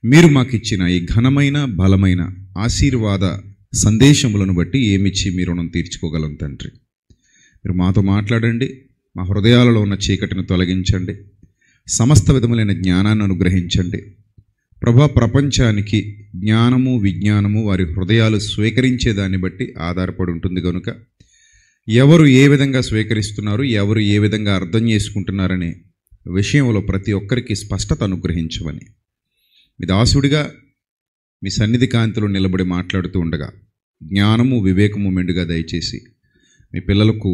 మీరు మాకు ఇచ్చిన ఈ ఘనమైన బలమైన ఆశీర్వాద సందేశములను బట్టి ఏమిచ్చి మీ రుణం తీర్చుకోగలం తండ్రి. మీరు మాతో మాట్లాడండి, మా హృదయాలలో ఉన్న చీకటిని తొలగించండి, సమస్త విధములైన జ్ఞానాన్ని అనుగ్రహించండి. ప్రభా, ప్రపంచానికి జ్ఞానము విజ్ఞానము వారి హృదయాలు స్వీకరించేదాన్ని బట్టి ఆధారపడి ఉంటుంది కనుక ఎవరు ఏ విధంగా స్వీకరిస్తున్నారు, ఎవరు ఏ విధంగా అర్థం చేసుకుంటున్నారనే విషయంలో ప్రతి ఒక్కరికి స్పష్టత అనుగ్రహించమని మీ దాసుడిగా మీ సన్నిధి కాంతిలో నిలబడి మాట్లాడుతూ ఉండగా జ్ఞానము వివేకము మెండుగా దయచేసి మీ పిల్లలకు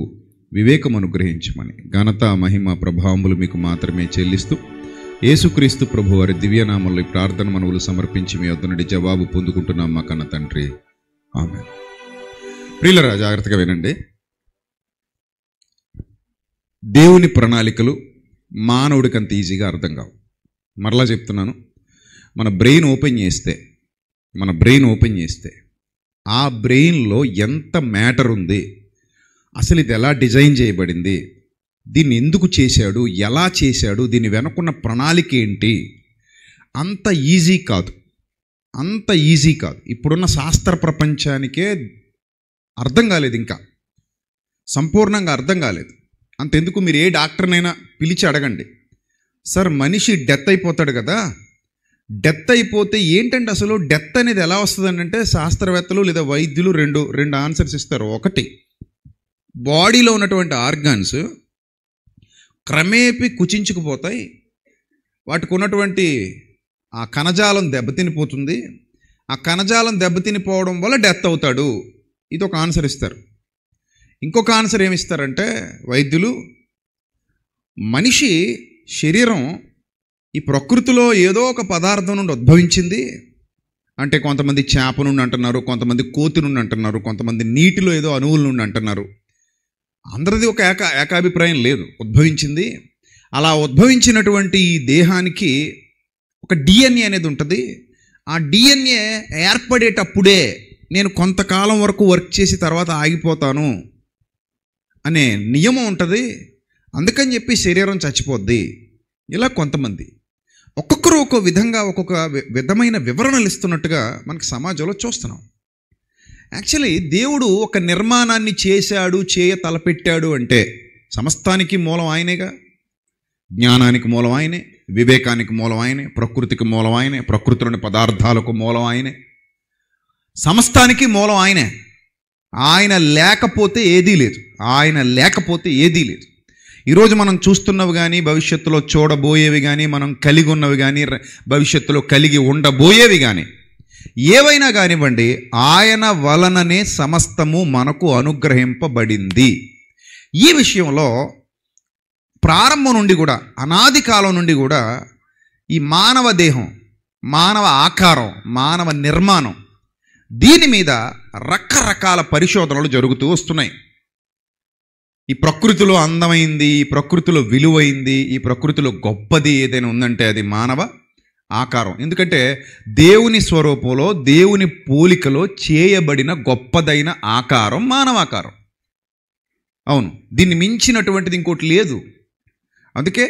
వివేకం అనుగ్రహించమని ఘనత మహిమ ప్రభావములు మీకు మాత్రమే చెల్లిస్తూ యేసుక్రీస్తు ప్రభు వారి దివ్యనామంలో ఈ ప్రార్థన మనవులు సమర్పించి మీ వద్ద నుండి జవాబు పొందుకుంటున్నాం మా కన్న తండ్రి, ఆమేన్. ప్రియులారా, జాగ్రత్తగా వినండి. దేవుని ప్రణాళికలు మానవుడికి అంత ఈజీగా అర్థం కావు. మరలా చెప్తున్నాను, మన బ్రెయిన్ ఓపెన్ చేస్తే ఆ బ్రెయిన్లో ఎంత మ్యాటర్ ఉంది, అసలు ఇది ఎలా డిజైన్ చేయబడింది, దీన్ని ఎందుకు చేశాడు, ఎలా చేశాడు, దీని వెనుకున్న ప్రణాళిక ఏంటి, అంత ఈజీ కాదు. ఇప్పుడున్న శాస్త్ర ప్రపంచానికే అర్థం కాలేదు, ఇంకా సంపూర్ణంగా అర్థం కాలేదు. అంతెందుకు, మీరు ఏ డాక్టర్నైనా పిలిచి అడగండి, సార్ మనిషి డెత్ అయిపోతాడు కదా, డెత్ అయిపోతే ఏంటంటే అసలు డెత్ అనేది ఎలా వస్తుందని అంటే శాస్త్రవేత్తలు లేదా వైద్యులు రెండు ఆన్సర్స్ ఇస్తారు. ఒకటి, బాడీలో ఉన్నటువంటి ఆర్గాన్స్ క్రమేపీ కుచించుకుపోతాయి, వాటికి ఉన్నటువంటి ఆ కణజాలం దెబ్బతినిపోతుంది, ఆ కణజాలం దెబ్బతినిపోవడం వల్ల డెత్ అవుతాడు. ఇది ఒక ఆన్సర్ ఇస్తారు. ఇంకొక ఆన్సర్ ఏమిస్తారంటే వైద్యులు, మనిషి శరీరం ఈ ప్రకృతిలో ఏదో ఒక పదార్థం నుండి ఉద్భవించింది అంటే కొంతమంది చేప నుండి అంటున్నారు, కొంతమంది కోతి నుండి అంటున్నారు, కొంతమంది నీటిలో ఏదో అణువుల నుండి అంటున్నారు. అందరిది ఒక ఏకాభిప్రాయం లేదు. ఉద్భవించింది. అలా ఉద్భవించినటువంటి ఈ దేహానికి ఒక డిఎన్ఏ అనేది ఉంటుంది. ఆ డిఎన్ఏ ఏర్పడేటప్పుడే నేను కొంతకాలం వరకు వర్క్ చేసి తర్వాత ఆగిపోతాను అనే నియమం ఉంటుంది. అందుకని చెప్పి శరీరం చచ్చిపోద్ది. ఇలా కొంతమంది ఒక్కొక్కరు ఒక్కో విధంగా ఒక్కొక్క విధమైన వివరణలు ఇస్తున్నట్టుగా మనకు సమాజంలో చూస్తున్నాం. యాక్చువల్లీ దేవుడు ఒక నిర్మాణాన్ని చేశాడు, తలపెట్టాడు అంటే సమస్తానికి మూలం ఆయనేగా. జ్ఞానానికి మూలం ఆయనే, వివేకానికి మూలం ఆయనే, ప్రకృతికి మూలం ఆయనే, ప్రకృతిలోని పదార్థాలకు మూలం ఆయనే, సమస్తానికి మూలం ఆయనే. ఆయన లేకపోతే ఏదీ లేదు. ఈరోజు మనం చూస్తున్నవి కానీ, భవిష్యత్తులో చూడబోయేవి కానీ, మనం కలిగి ఉన్నవి కానీ, భవిష్యత్తులో కలిగి ఉండబోయేవి కానీ, ఏవైనా కానివ్వండి, ఆయన వలననే సమస్తము మనకు అనుగ్రహింపబడింది. ఈ విషయంలో ప్రారంభం నుండి కూడా, అనాది కాలం నుండి కూడా ఈ మానవ దేహం, మానవ ఆకారం, మానవ నిర్మాణం, దీని మీద రకరకాల పరిశోధనలు జరుగుతూ వస్తున్నాయి. ఈ ప్రకృతిలో అందమైంది, ఈ ప్రకృతిలో విలువైంది, ఈ ప్రకృతిలో గొప్పది ఏదైనా ఉందంటే అది మానవ ఆకారం. ఎందుకంటే దేవుని స్వరూపంలో, దేవుని పోలికలో చేయబడిన గొప్పదైన ఆకారం మానవాకారం. అవును, దీన్ని మించినటువంటిది ఇంకోటి లేదు. అందుకే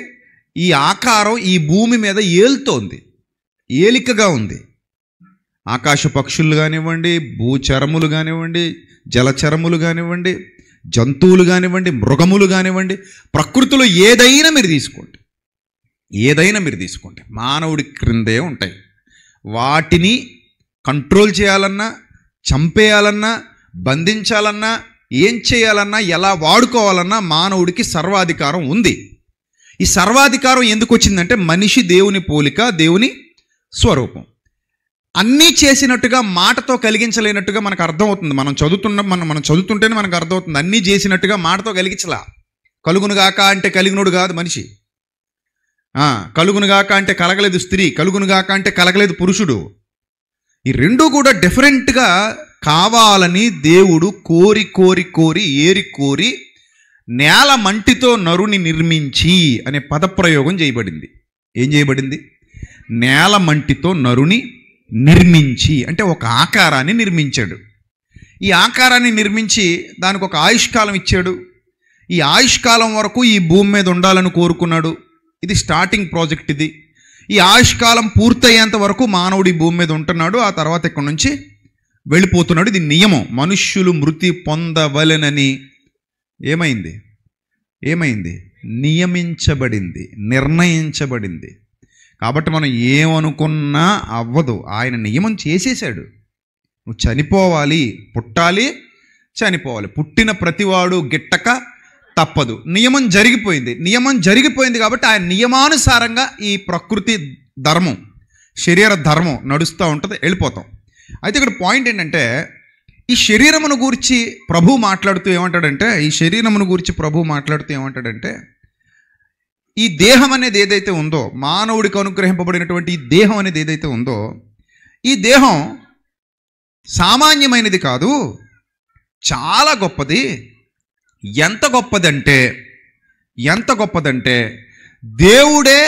ఈ ఆకారం ఈ భూమి మీద ఏలికగా ఉంది. ఆకాశ పక్షులు కానివ్వండి, భూచరములు కానివ్వండి, జలచరములు కానివ్వండి, జంతువులు కానివ్వండి, మృగములు కానివ్వండి, ప్రకృతిలో ఏదైనా మీరు తీసుకోండి మానవుడి క్రిందే ఉంటాయి. వాటిని కంట్రోల్ చేయాలన్నా, చంపేయాలన్నా, బంధించాలన్నా, ఏం చేయాలన్నా, ఎలా వాడుకోవాలన్నా మానవుడికి సర్వాధికారం ఉంది. ఈ సర్వాధికారం ఎందుకు వచ్చిందంటే మనిషి దేవుని పోలిక, దేవుని స్వరూపం. అన్నీ చేసినట్టుగా మాటతో కలిగించలేనట్టుగా మనకు అర్థమవుతుంది. మనం చదువుతుంటేనే మనకు అర్థమవుతుంది. అన్నీ చేసినట్టుగా మాటతో కలిగించలా. కలుగునుగాక అంటే కలిగినోడు కాదు మనిషి. కలుగునుగాక అంటే కలగలేదు స్త్రీ, కలుగునుగాక అంటే కలగలేదు పురుషుడు. ఈ రెండూ కూడా డిఫరెంట్గా కావాలని దేవుడు కోరి నేల మంటితో నరుని నిర్మించి అనే పదప్రయోగం చేయబడింది. ఏం చేయబడింది? నేల మంటితో నరుని నిర్మించి అంటే ఒక ఆకారాన్ని నిర్మించాడు. ఈ ఆకారాన్ని నిర్మించి దానికి ఒక ఆయుష్కాలం ఇచ్చాడు. ఈ ఆయుష్కాలం వరకు ఈ భూమి మీద ఉండాలని కోరుకున్నాడు. ఇది స్టార్టింగ్ ప్రాజెక్ట్. ఈ ఆయుష్కాలం పూర్తయ్యేంత వరకు మానవుడు ఈ భూమి మీద ఉంటున్నాడు. ఆ తర్వాత ఇక్కడ నుంచి వెళ్ళిపోతున్నాడు. ఇది నియమం. మనుష్యులు మృతి పొందవలెనని ఏమైంది నియమించబడింది, నిర్ణయించబడింది. కాబట్టి మనం ఏమనుకున్నా అవ్వదు. ఆయన నియమం చేసేసాడు. నువ్వు చనిపోవాలి, పుట్టాలి, చనిపోవాలి. పుట్టిన ప్రతివాడు గిట్టక తప్పదు. నియమం జరిగిపోయింది కాబట్టి ఆయన నియమానుసారంగా ఈ ప్రకృతి ధర్మం, శరీర ధర్మం నడుస్తూ ఉంటుంది, వెళ్ళిపోతాం. అయితే ఇక్కడ పాయింట్ ఏంటంటే, ఈ శరీరమును గూర్చి ప్రభు మాట్లాడుతూ ఏమంటాడంటే, ఈ దేహం అనేది ఏదైతే ఉందో, మానవుడికి అనుగ్రహింపబడినటువంటి ఈ దేహం అనేది ఏదైతే ఉందో, ఈ దేహం సామాన్యమైనది కాదు, చాలా గొప్పది. ఎంత గొప్పదంటే దేవుడే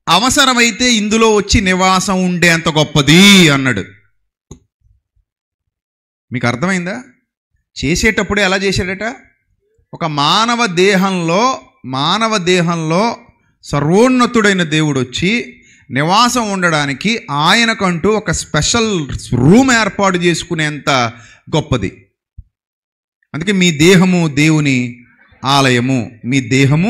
అవసరమైతే ఇందులో వచ్చి నివాసం ఉండే అంత గొప్పది అన్నాడు. మీకు అర్థమైందా? చేసేటప్పుడు ఎలా చేశాడట? ఒక మానవ దేహంలో సర్వోన్నతుడైన దేవుడు వచ్చి నివాసం ఉండడానికి ఆయనకంటూ ఒక స్పెషల్ రూమ్ ఏర్పాటు చేసుకునేంత గొప్పది. అందుకే మీ దేహము దేవుని ఆలయము, మీ దేహం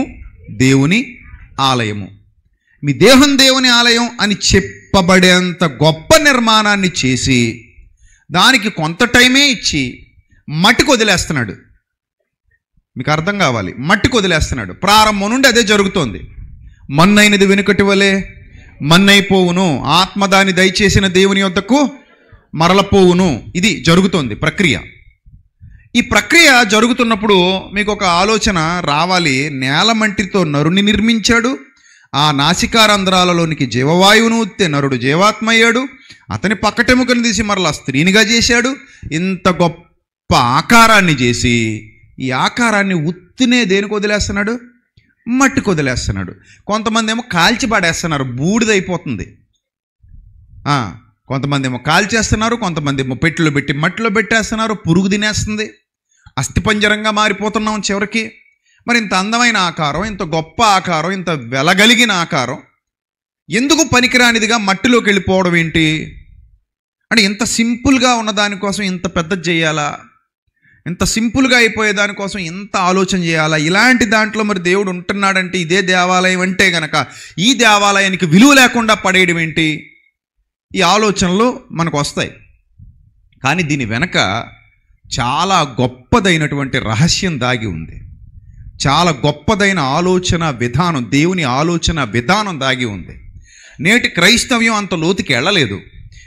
దేవుని ఆలయం అని చెప్పబడేంత గొప్ప నిర్మాణాన్ని చేసి దానికి కొంత టైమే ఇచ్చి మట్టికి వదిలేస్తున్నాడు. మీకు అర్థం కావాలి, మట్టికి వదిలేస్తున్నాడు. ప్రారంభం నుండి అదే జరుగుతోంది. మన్నైనది వెనుకటి వలె మన్నైపోవును, ఆత్మ దాన్ని దయచేసిన దేవుని యొద్దకు మరలపోవును. ఇది జరుగుతోంది ప్రక్రియ. ఈ ప్రక్రియ జరుగుతున్నప్పుడు మీకు ఒక ఆలోచన రావాలి. నేలమంటితో నరుని నిర్మించాడు, ఆ నాసికారంధ్రాలలోనికి జీవవాయువును ఊత్తే నరుడు జీవాత్మ అయ్యాడు, అతని పక్కటెముకను తీసి మరలా స్త్రీనిగా చేశాడు. ఇంత గొప్ప ఆకారాన్ని చేసి ఈ ఆకారాన్ని ఉత్తినే దేనికి వదిలేస్తున్నాడు? మట్టికి వదిలేస్తున్నాడు. కొంతమంది ఏమో కాల్చి పడేస్తున్నారు, బూడిదైపోతుంది. కొంతమంది ఏమో కాల్చేస్తున్నారు, కొంతమంది ఏమో పెట్టెలో పెట్టి మట్టిలో పెట్టేస్తున్నారు, పురుగు తినేస్తుంది, అస్థిపంజరంగా మారిపోతున్నాం చివరికి. మరి ఇంత అందమైన ఆకారం, ఇంత గొప్ప ఆకారం, ఇంత వెలగలిగిన ఆకారం ఎందుకు పనికిరానిదిగా మట్టిలోకి వెళ్ళిపోవడం ఏంటి అంటే, ఇంత సింపుల్గా ఉన్న దానికోసం ఇంత పెద్దది చేయాలా? ఇంత సింపుల్గా అయిపోయే దానికోసం ఇంత ఆలోచన చేయాలా? ఇలాంటి దాంట్లో మరి దేవుడు ఉంటున్నాడంటే, ఇదే దేవాలయం అంటే గనక ఈ దేవాలయానికి విలువ లేకుండా పడేయడం ఏంటి? ఈ ఆలోచనలు మనకు వస్తాయి. కానీ దీని వెనక చాలా గొప్పదైనటువంటి రహస్యం దాగి ఉంది. చాలా గొప్పదైన ఆలోచన విధానం, దేవుని ఆలోచన విధానం దాగి ఉంది. నేటి క్రైస్తవ్యం అంత లోతుకి వెళ్ళలేదు.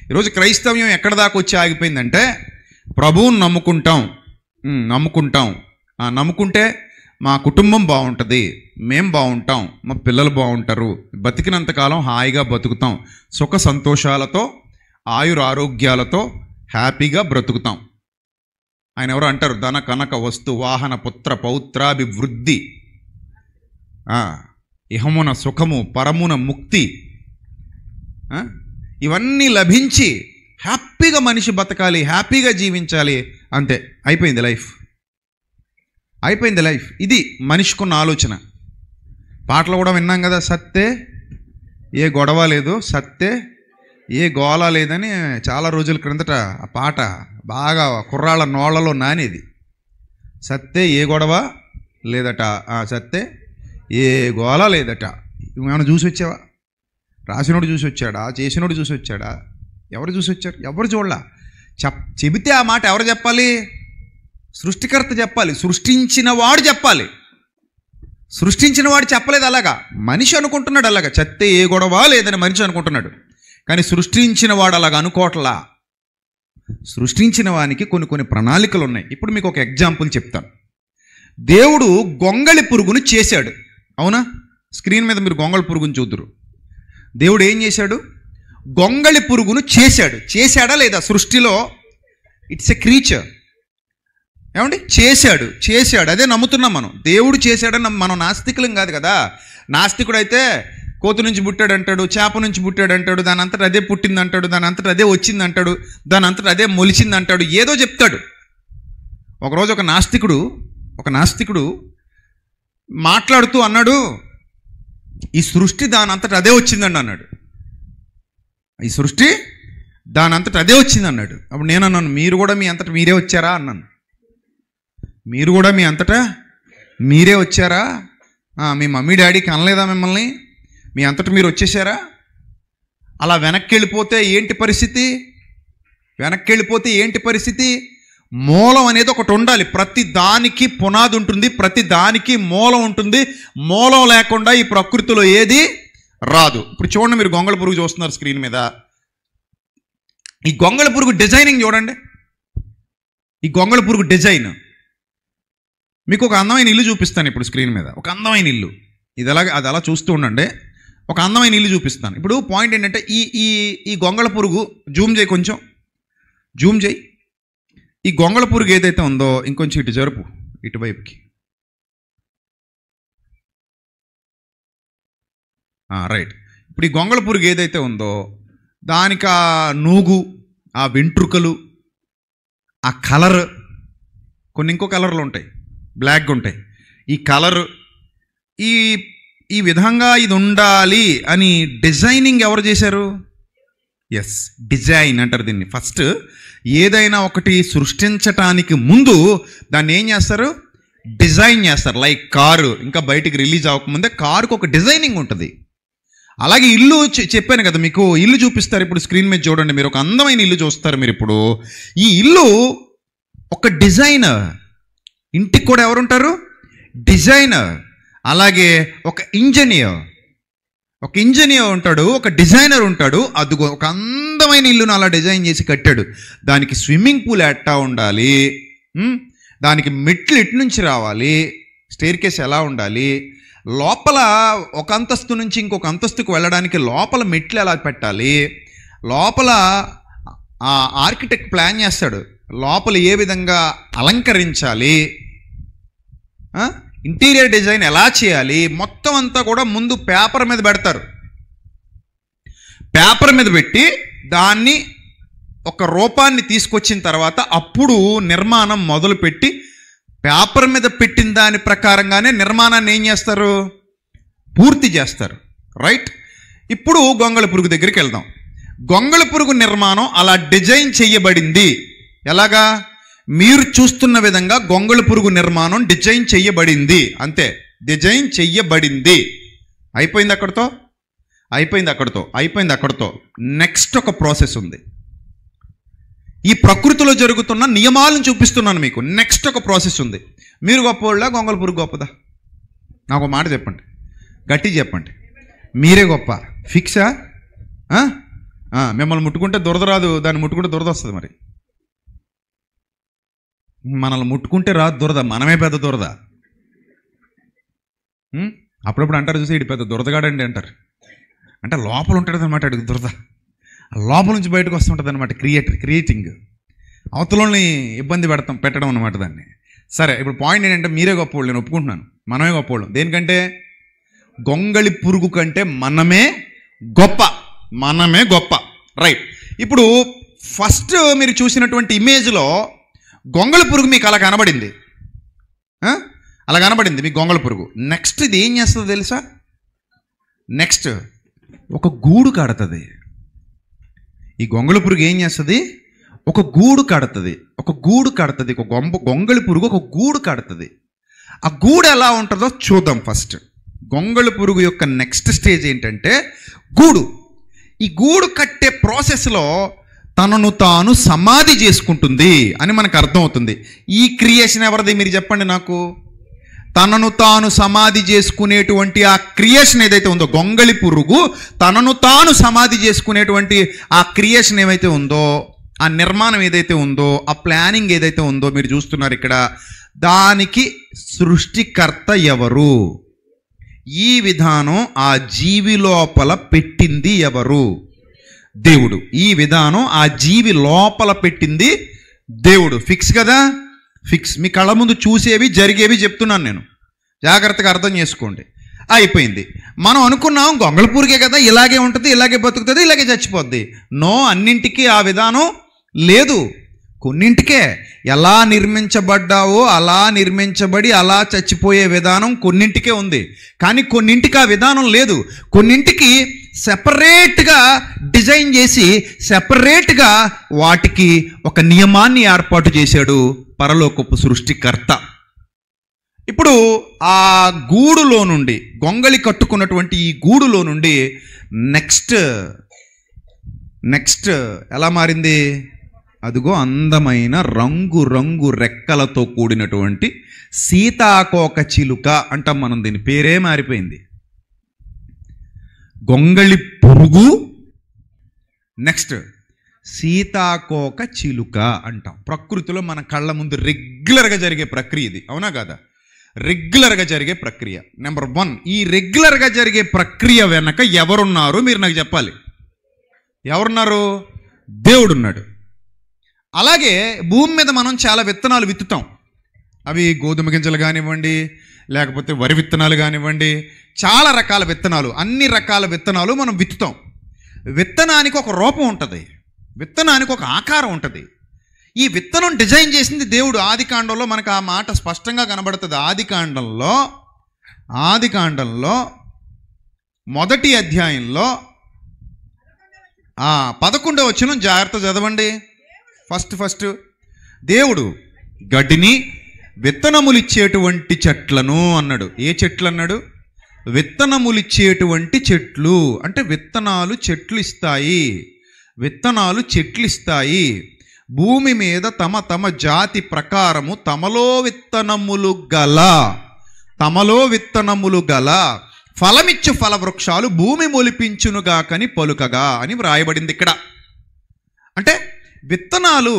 ఈరోజు క్రైస్తవ్యం ఎక్కడ దాకా వచ్చి ఆగిపోయిందంటే, ప్రభువుని నమ్ముకుంటే మా కుటుంబం బాగుంటుంది, మేం బాగుంటాం, మా పిల్లలు బాగుంటారు, బతికినంతకాలం హాయిగా బతుకుతాం, సుఖ సంతోషాలతో ఆయురారోగ్యాలతో హ్యాపీగా బ్రతుకుతాం. ఆయన ఎవరో అంటారు, ధన కనక వస్తు వాహన పుత్ర పౌత్రాభివృద్ధి, ఇహమున సుఖము పరమున ముక్తి, ఇవన్నీ లభించి హ్యాపీగా మనిషి బతకాలి, హ్యాపీగా జీవించాలి, అంతే. అయిపోయింది లైఫ్. ఇది మనిషికున్న ఆలోచన. పాటలు కూడా విన్నాం కదా, సత్తే ఏ గొడవ లేదు, సత్తే ఏ గోళ లేదని. చాలా రోజుల క్రిందట ఆ పాట బాగా కుర్రాళ్ళ నోళ్లలో నానేది. సత్తే ఏ గొడవ లేదట, సత్తే ఏ గోళ లేదట. ఏమైనా చూసి వచ్చావా? రాసినోడు చూసి వచ్చాడా? చేసినోడు చూసి వచ్చాడా? ఎవరు చూసి వచ్చారు? ఎవరు చూడలా. చెబితే ఆ మాట ఎవరు చెప్పాలి? సృష్టికర్త చెప్పాలి, సృష్టించిన వాడు చెప్పాలి. సృష్టించిన వాడు చెప్పలేదు అలాగా, మనిషి అనుకుంటున్నాడు అలాగా. చెత్తే ఏ గొడవ లేదని మనిషి అనుకుంటున్నాడు, కానీ సృష్టించిన వాడు అలాగా అనుకోవట్లా. సృష్టించిన వానికి కొన్ని ప్రణాళికలు ఉన్నాయి. ఇప్పుడు మీకు ఒక ఎగ్జాంపుల్ చెప్తాను. దేవుడు గొంగళి పురుగును చేశాడు, అవునా? స్క్రీన్ మీద మీరు గొంగళి పురుగును చూద్దురు. దేవుడు ఏం చేశాడు? గొంగళి పురుగును చేశాడా లేదా? సృష్టిలో ఇట్స్ ఎ క్రీచర్. ఏమండి? చేశాడు. అదే నమ్ముతున్నాం మనం. దేవుడు చేశాడని మనం నాస్తికులం కాదు కదా. నాస్తికుడు అయితే కోతు నుంచి పుట్టాడు అంటాడు, చేప నుంచి పుట్టాడు అంటాడు, దాని అంతటా అదే పుట్టింది అంటాడు, దాని అంతటా అదే వచ్చింది అంటాడు, దాని అంతటా అదే మొలిచింది అంటాడు, ఏదో చెప్తాడు. ఒకరోజు ఒక నాస్తికుడు మాట్లాడుతూ అన్నాడు, ఈ సృష్టి దాని అంతటా అదే వచ్చిందండి అన్నాడు. ఈ సృష్టి దాని అంతటా అదే వచ్చింది అన్నాడు. అప్పుడు నేను అన్నాను, మీరు కూడా మీ అంతటా మీరే వచ్చారా అన్నాను. మీరు కూడా మీ అంతటా మీరే వచ్చారా? మీ మమ్మీ డాడీ కనలేదా మిమ్మల్ని? మీ అంతటా మీరు వచ్చేసారా? అలా వెనక్కి వెళ్ళిపోతే ఏంటి పరిస్థితి? వెనక్కి వెళ్ళిపోతే ఏంటి పరిస్థితి? మూలం అనేది ఒకటి ఉండాలి. ప్రతి దానికి పునాది ఉంటుంది, ప్రతి దానికి మూలం ఉంటుంది. మూలం లేకుండా ఈ ప్రకృతిలో ఏది రాదు. ఇప్పుడు చూడండి, మీరు గొంగళ పురుగు చూస్తున్నారు స్క్రీన్ మీద. ఈ గొంగళ పురుగు డిజైనింగ్ చూడండి. ఈ గొంగళ పురుగు డిజైన్ మీకు ఒక అందమైన ఇల్లు చూపిస్తాను ఇప్పుడు స్క్రీన్ మీద. ఒక అందమైన ఇల్లు, అది అలా చూస్తూ ఉండండి. ఒక అందమైన ఇల్లు చూపిస్తాను. ఇప్పుడు పాయింట్ ఏంటంటే ఈ ఈ ఈ గొంగళ పురుగు జూమ్ చేయి, కొంచెం జూమ్ చేయి. ఈ గొంగళ పురుగు ఏదైతే ఉందో ఇంకొంచెం ఇటు జరుపు, ఇటువైపుకి. రైట్. ఇప్పుడు ఈ గొంగళ పురుగు ఏదైతే ఉందో దానికి ఆ నూగు, ఆ వెంట్రుకలు, ఆ కలర్, కొన్ని ఇంకో కలర్లు ఉంటాయి, బ్లాక్గా ఉంటాయి. ఈ కలర్ ఈ విధంగా ఇది ఉండాలి అని డిజైనింగ్ ఎవరు చేశారు? ఎస్, డిజైన్ అంటారు దీన్ని. ఫస్ట్ ఏదైనా ఒకటి సృష్టించటానికి ముందు దాన్ని ఏం చేస్తారు? డిజైన్ చేస్తారు. లైక్ కారు ఇంకా బయటికి రిలీజ్ అవ్వకముందే కారుకు ఒక డిజైనింగ్ ఉంటుంది. అలాగే ఇల్లు చెప్పాను కదా మీకు, ఇల్లు చూపిస్తారు ఇప్పుడు స్క్రీన్ మీద చూడండి. మీరు ఒక అందమైన ఇల్లు చూస్తారు మీరు ఇప్పుడు. ఈ ఇల్లు ఒక డిజైనర్. ఇంటికి కూడా ఎవరుంటారు? డిజైనర్. అలాగే ఒక ఇంజనీర్ ఉంటాడు, ఒక డిజైనర్ ఉంటాడు. అదిగో ఒక అందమైన ఇల్లును అలా డిజైన్ చేసి కట్టాడు. దానికి స్విమ్మింగ్ పూల్ ఎట్టా ఉండాలి, దానికి మెట్లు ఎటు నుంచి రావాలి, స్టెయిర్ కేస్ ఎలా ఉండాలి, లోపల ఒక అంతస్తు నుంచి ఇంకొక అంతస్తుకు వెళ్ళడానికి లోపల మెట్లు ఎలా పెట్టాలి, లోపల ఆ ఆర్కిటెక్ట్ ప్లాన్ చేస్తాడు లోపల ఏ విధంగా అలంకరించాలి, ఇంటీరియర్ డిజైన్ ఎలా చేయాలి, మొత్తం అంతా కూడా ముందు పేపర్ మీద పెడతారు. పేపర్ మీద పెట్టి దాన్ని ఒక రూపాన్ని తీసుకొచ్చిన తర్వాత అప్పుడు నిర్మాణం మొదలుపెట్టి పేపర్ మీద పెట్టిన దాని ప్రకారంగానే నిర్మాణాన్ని ఏం చేస్తారు? పూర్తి చేస్తారు. రైట్. ఇప్పుడు గొంగళ పురుగు దగ్గరికి వెళ్దాం. గొంగళ పురుగు నిర్మాణం అలా డిజైన్ చేయబడింది. ఎలాగా? మీరు చూస్తున్న విధంగా గొంగళ పురుగు నిర్మాణం డిజైన్ చేయబడింది. అంతే, డిజైన్ చెయ్యబడింది. అయిపోయింది అక్కడితో. నెక్స్ట్ ఒక ప్రాసెస్ ఉంది. ఈ ప్రకృతిలో జరుగుతున్న నియమాలను చూపిస్తున్నాను మీకు. నెక్స్ట్ ఒక ప్రాసెస్ ఉంది. మీరు గొప్పవాళ్ళ, గొంగళ పురుగు గొప్పదా? నాకు ఒక మాట చెప్పండి, గట్టి చెప్పండి. మీరే గొప్ప, ఫిక్సా? మిమ్మల్ని ముట్టుకుంటే దురద రాదు, దాన్ని ముట్టుకుంటే దురద వస్తుంది. మరి మనల్ని ముట్టుకుంటే రాదు దురద, మనమే పెద్ద దురద. అప్పుడప్పుడు అంటారు చూసి, ఇటు పెద్ద దురదగాడండి అంటారు. అంటే లోపల ఉంటుంది అనమాట అడుగు దురద, లోపల నుంచి బయటకు వస్తుంటుంది అనమాట. క్రియేటింగ్ అవతలని ఇబ్బంది పెట్టడం అనమాట దాన్ని. సరే, ఇప్పుడు పాయింట్ ఏంటంటే మీరే గొప్పవాళ్ళు, నేను ఒప్పుకుంటున్నాను. మనమే గొప్పవాళ్ళం. దేనికంటే? గొంగళి పురుగు కంటే మనమే గొప్ప. రైట్. ఇప్పుడు ఫస్ట్ మీరు చూసినటువంటి ఇమేజ్లో గొంగళ పురుగు మీకు అలా కనబడింది. మీ గొంగళ పురుగు. నెక్స్ట్ ఇది ఏం చేస్తుందో తెలుసా? నెక్స్ట్ ఒక గూడు కడుతుంది. ఈ గొంగళ పురుగు ఏం చేస్తుంది? ఒక గూడు కడుతుంది. గొంగళి పురుగు ఒక గూడు కడుతుంది. ఆ గూడు ఎలా ఉంటుందో చూద్దాం. ఫస్ట్ గొంగళి పురుగు యొక్క నెక్స్ట్ స్టేజ్ ఏంటంటే గూడు. ఈ గూడు కట్టే ప్రాసెస్లో తనను తాను సమాధి చేసుకుంటుంది అని మనకు అర్థమవుతుంది. ఈ క్రియేషన్ ఎవరిది మీరు చెప్పండి నాకు. తనను తాను సమాధి చేసుకునేటువంటి ఆ క్రియేషన్ ఏదైతే ఉందో, గొంగళి పురుగు తనను తాను సమాధి చేసుకునేటువంటి ఆ క్రియేషన్ ఏమైతే ఉందో, ఆ నిర్మాణం ఏదైతే ఉందో, ఆ ప్లానింగ్ ఏదైతే ఉందో మీరు చూస్తున్నారు ఇక్కడ, దానికి సృష్టికర్త ఎవరు? ఈ విధానం ఆ జీవి లోపల పెట్టింది ఎవరు? దేవుడు. ఈ విధానం ఆ జీవి లోపల పెట్టింది దేవుడు. ఫిక్స్ కదా? ఫిక్స్. మీ కళ్ళ ముందు చూసేవి జరిగేవి చెప్తున్నాను నేను, జాగ్రత్తగా అర్థం చేసుకోండి. అయిపోయింది. మనం అనుకున్నాం గొంగళ పురుగే కదా, ఇలాగే ఉంటుంది, ఇలాగే బతుకుతుంది, ఇలాగే చచ్చిపోద్ది. నో, అన్నింటికీ ఆ విధానం లేదు. కొన్నింటికే. ఎలా నిర్మించబడ్డావో అలా నిర్మించబడి అలా చచ్చిపోయే విధానం కొన్నింటికే ఉంది. కానీ కొన్నింటికి ఆ విధానం లేదు. కొన్నింటికి సెపరేట్గా డిజైన్ చేసి సెపరేట్గా వాటికి ఒక నియమాన్ని ఏర్పాటు చేశాడు పరలోకపు సృష్టికర్త. ఇప్పుడు ఆ గూడులో నుండి, గొంగళి కట్టుకున్నటువంటి ఈ గూడులో నుండి నెక్స్ట్ ఎలా మారింది? అదిగో అందమైన రంగు రంగు రెక్కలతో కూడినటువంటి సీతాకోక చిలుక అంటాం మనం. దీని పేరే మారిపోయింది. గొంగళి పురుగు, నెక్స్ట్ సీతాకోక చిలుక అంటాం. ప్రకృతిలో మన కళ్ళ ముందు రెగ్యులర్గా జరిగే ప్రక్రియ ఇది, అవునా కాదా? రెగ్యులర్గా జరిగే ప్రక్రియ. నెంబర్ 1, ఈ రెగ్యులర్గా జరిగే ప్రక్రియ వెనక ఎవరున్నారు మీరు నాకు చెప్పాలి. ఎవరున్నారు? దేవుడున్నాడు. అలాగే భూమి మీద మనం చాలా విత్తనాలు విత్తుతాం. అవి గోధుమ గింజలు కానివ్వండి, లేకపోతే వరి విత్తనాలు కానివ్వండి, చాలా రకాల విత్తనాలు, అన్ని రకాల విత్తనాలు మనం విత్తుతాం. విత్తనానికి ఒక రూపం ఉంటుంది, విత్తనానికి ఒక ఆకారం ఉంటుంది. ఈ విత్తనం డిజైన్ చేసింది దేవుడు. ఆదికాండంలో మనకు ఆ మాట స్పష్టంగా కనబడుతుంది. ఆదికాండంలో మొదటి అధ్యాయంలో 11వ వచనం జాగ్రత్త చదవండి. ఫస్ట్ దేవుడు గడ్డిని, విత్తనములిచ్చేటువంటి చెట్లను అన్నాడు. ఏ చెట్లు అన్నాడు? విత్తనములిచ్చేటువంటి చెట్లు. అంటే విత్తనాలు చెట్లు ఇస్తాయి. భూమి మీద తమ జాతి ప్రకారము తమలో విత్తనములు గల ఫలమిచ్చు ఫలవృక్షాలు భూమి మొలిపించునుగాకని పలుకగా అని వ్రాయబడింది ఇక్కడ. అంటే విత్తనాలు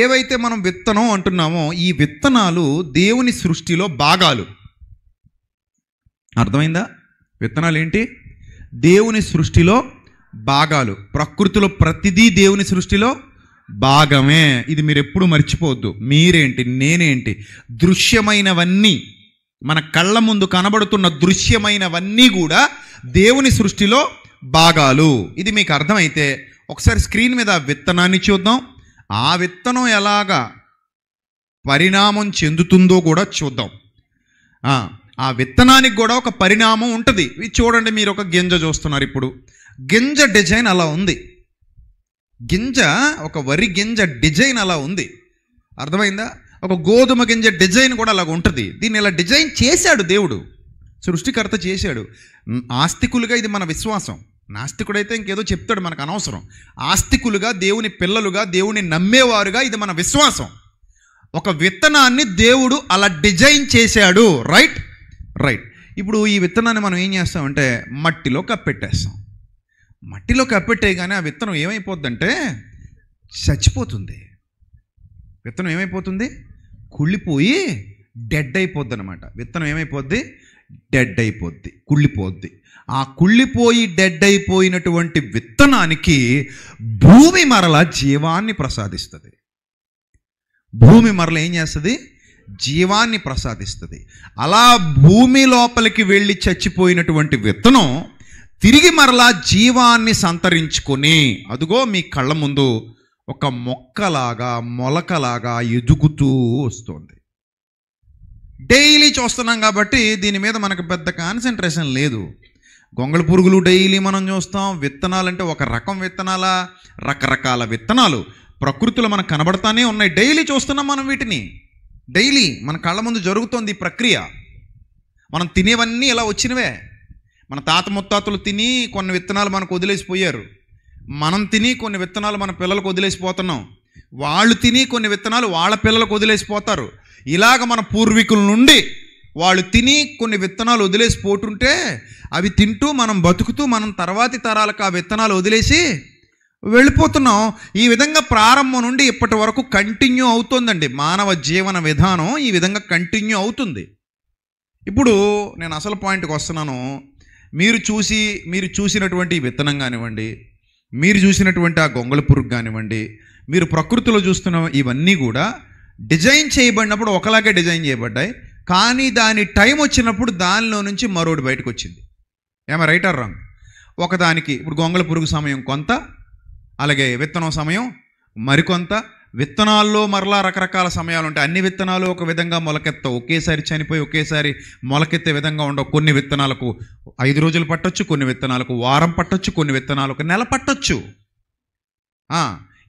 ఏవైతే మనం విత్తనం అంటున్నామో, ఈ విత్తనాలు దేవుని సృష్టిలో భాగాలు. అర్థమైందా? విత్తనాలు ఏంటి? దేవుని సృష్టిలో భాగాలు. ప్రకృతిలో ప్రతిదీ దేవుని సృష్టిలో భాగమే. ఇది మీరు ఎప్పుడు మర్చిపోవద్దు. మీరేంటి, నేనేంటి, దృశ్యమైనవన్నీ, మన కళ్ళ ముందు కనబడుతున్న దృశ్యమైనవన్నీ కూడా దేవుని సృష్టిలో భాగాలు. ఇది మీకు అర్థమైతే ఒకసారి స్క్రీన్ మీద ఆ విత్తనాన్ని చూద్దాం. ఆ విత్తనం ఎలాగా పరిణామం చెందుతుందో కూడా చూద్దాం. ఆ విత్తనానికి కూడా ఒక పరిణామం ఉంటుంది. ఇది చూడండి, మీరు ఒక గింజ చూస్తున్నారు. ఇప్పుడు గింజ డిజైన్ అలా ఉంది. ఒక వరి గింజ డిజైన్ అలా ఉంది. అర్థమైందా? ఒక గోధుమ గింజ డిజైన్ కూడా అలాగ ఉంటుంది. దీన్ని ఇలా డిజైన్ చేశాడు దేవుడు, సృష్టికర్త చేశాడు. ఆస్తికులుగా ఇది మన విశ్వాసం. నాస్తికుడైతే ఇంకేదో చెప్తాడు, మనకు అనవసరం. ఆస్తికులుగా, దేవుని పిల్లలుగా, దేవుని నమ్మేవారుగా ఇది మన విశ్వాసం. ఒక విత్తనాన్ని దేవుడు అలా డిజైన్ చేశాడు. రైట్. ఇప్పుడు ఈ విత్తనాన్ని మనం ఏం చేస్తామంటే మట్టిలో కప్పెట్టేస్తాం. మట్టిలో కప్పెట్టేయగానే ఆ విత్తనం ఏమైపోద్దంటే చచ్చిపోతుంది. విత్తనం ఏమైపోతుంది? కుళ్ళిపోయి డెడ్ అయిపోద్ది అనమాట. విత్తనం ఏమైపోద్ది? డెడ్ అయిపోద్ది, కుళ్ళిపోద్ది. ఆ కుళ్ళిపోయి డెడ్ అయిపోయినటువంటి విత్తనానికి భూమి మరల జీవాన్ని ప్రసాదిస్తుంది. భూమి మరల ఏం చేస్తుంది? జీవాన్ని ప్రసాదిస్తుంది. అలా భూమి లోపలికి వెళ్ళి చచ్చిపోయినటువంటి విత్తనం తిరిగి మరలా జీవాన్ని సంతరించుకొని అదుగో మీ కళ్ళ ముందు ఒక మొక్కలాగా, మొలకలాగా ఎదుగుతూ వస్తుంది. డైలీ చూస్తున్నాం కాబట్టి దీని మీద మనకు పెద్ద కాన్సన్ట్రేషన్ లేదు. గొంగళ పురుగులు డైలీ మనం చూస్తాం. విత్తనాలంటే ఒక రకం విత్తనాల, రకరకాల విత్తనాలు ప్రకృతిలో మనకు కనబడతానే ఉన్నాయి. డైలీ చూస్తున్నాం మనం వీటిని. డైలీ మన కళ్ళ ముందు జరుగుతోంది ఈ ప్రక్రియ. మనం తినేవన్నీ ఇలా వచ్చినవే. మన తాత ముత్తాతలు తిని కొన్ని విత్తనాలు మనకు వదిలేసిపోయారు. మనం తిని కొన్ని విత్తనాలు మన పిల్లలకు వదిలేసిపోతున్నాం. వాళ్ళు తిని కొన్ని విత్తనాలు వాళ్ళ పిల్లలకు వదిలేసిపోతారు. ఇలాగ మన పూర్వీకుల నుండి వాళ్ళు తిని కొన్ని విత్తనాలు వదిలేసిపోతుంటే అవి తింటూ మనం బతుకుతూ మనం తర్వాతి తరాలకు ఆ విత్తనాలు వదిలేసి వెళ్ళిపోతున్నాం. ఈ విధంగా ప్రారంభం నుండి ఇప్పటి వరకు కంటిన్యూ అవుతుందండి. మానవ జీవన విధానం ఈ విధంగా కంటిన్యూ అవుతుంది. ఇప్పుడు నేను అసలు పాయింట్కి వస్తున్నాను. మీరు చూసినటువంటి విత్తనం కానివ్వండి, మీరు చూసినటువంటి ఆ గొంగళ పురుగు కానివ్వండి, మీరు ప్రకృతిలో చూస్తున్న ఇవన్నీ కూడా డిజైన్ చేయబడినప్పుడు ఒకలాగే డిజైన్ చేయబడ్డాయి. కానీ దాని టైం వచ్చినప్పుడు దానిలో నుంచి మరోటి బయటకు వచ్చింది. ఏమో రైట్ ఆర్ రాంగ్? ఒకదానికి ఇప్పుడు గొంగళ పురుగు సమయం కొంత, అలాగే విత్తనం సమయం మరికొంత, విత్తనాల్లో మరలా రకరకాల సమయాలు ఉంటాయి. అన్ని విత్తనాలు ఒక విధంగా మొలకెత్తవు, ఒకేసారి చనిపోయి ఒకేసారి మొలకెత్తే విధంగా ఉండవు. కొన్ని విత్తనాలకు 5 రోజులు పట్టొచ్చు, కొన్ని విత్తనాలకు వారం పట్టొచ్చు, కొన్ని విత్తనాలకు నెల పట్టొచ్చు.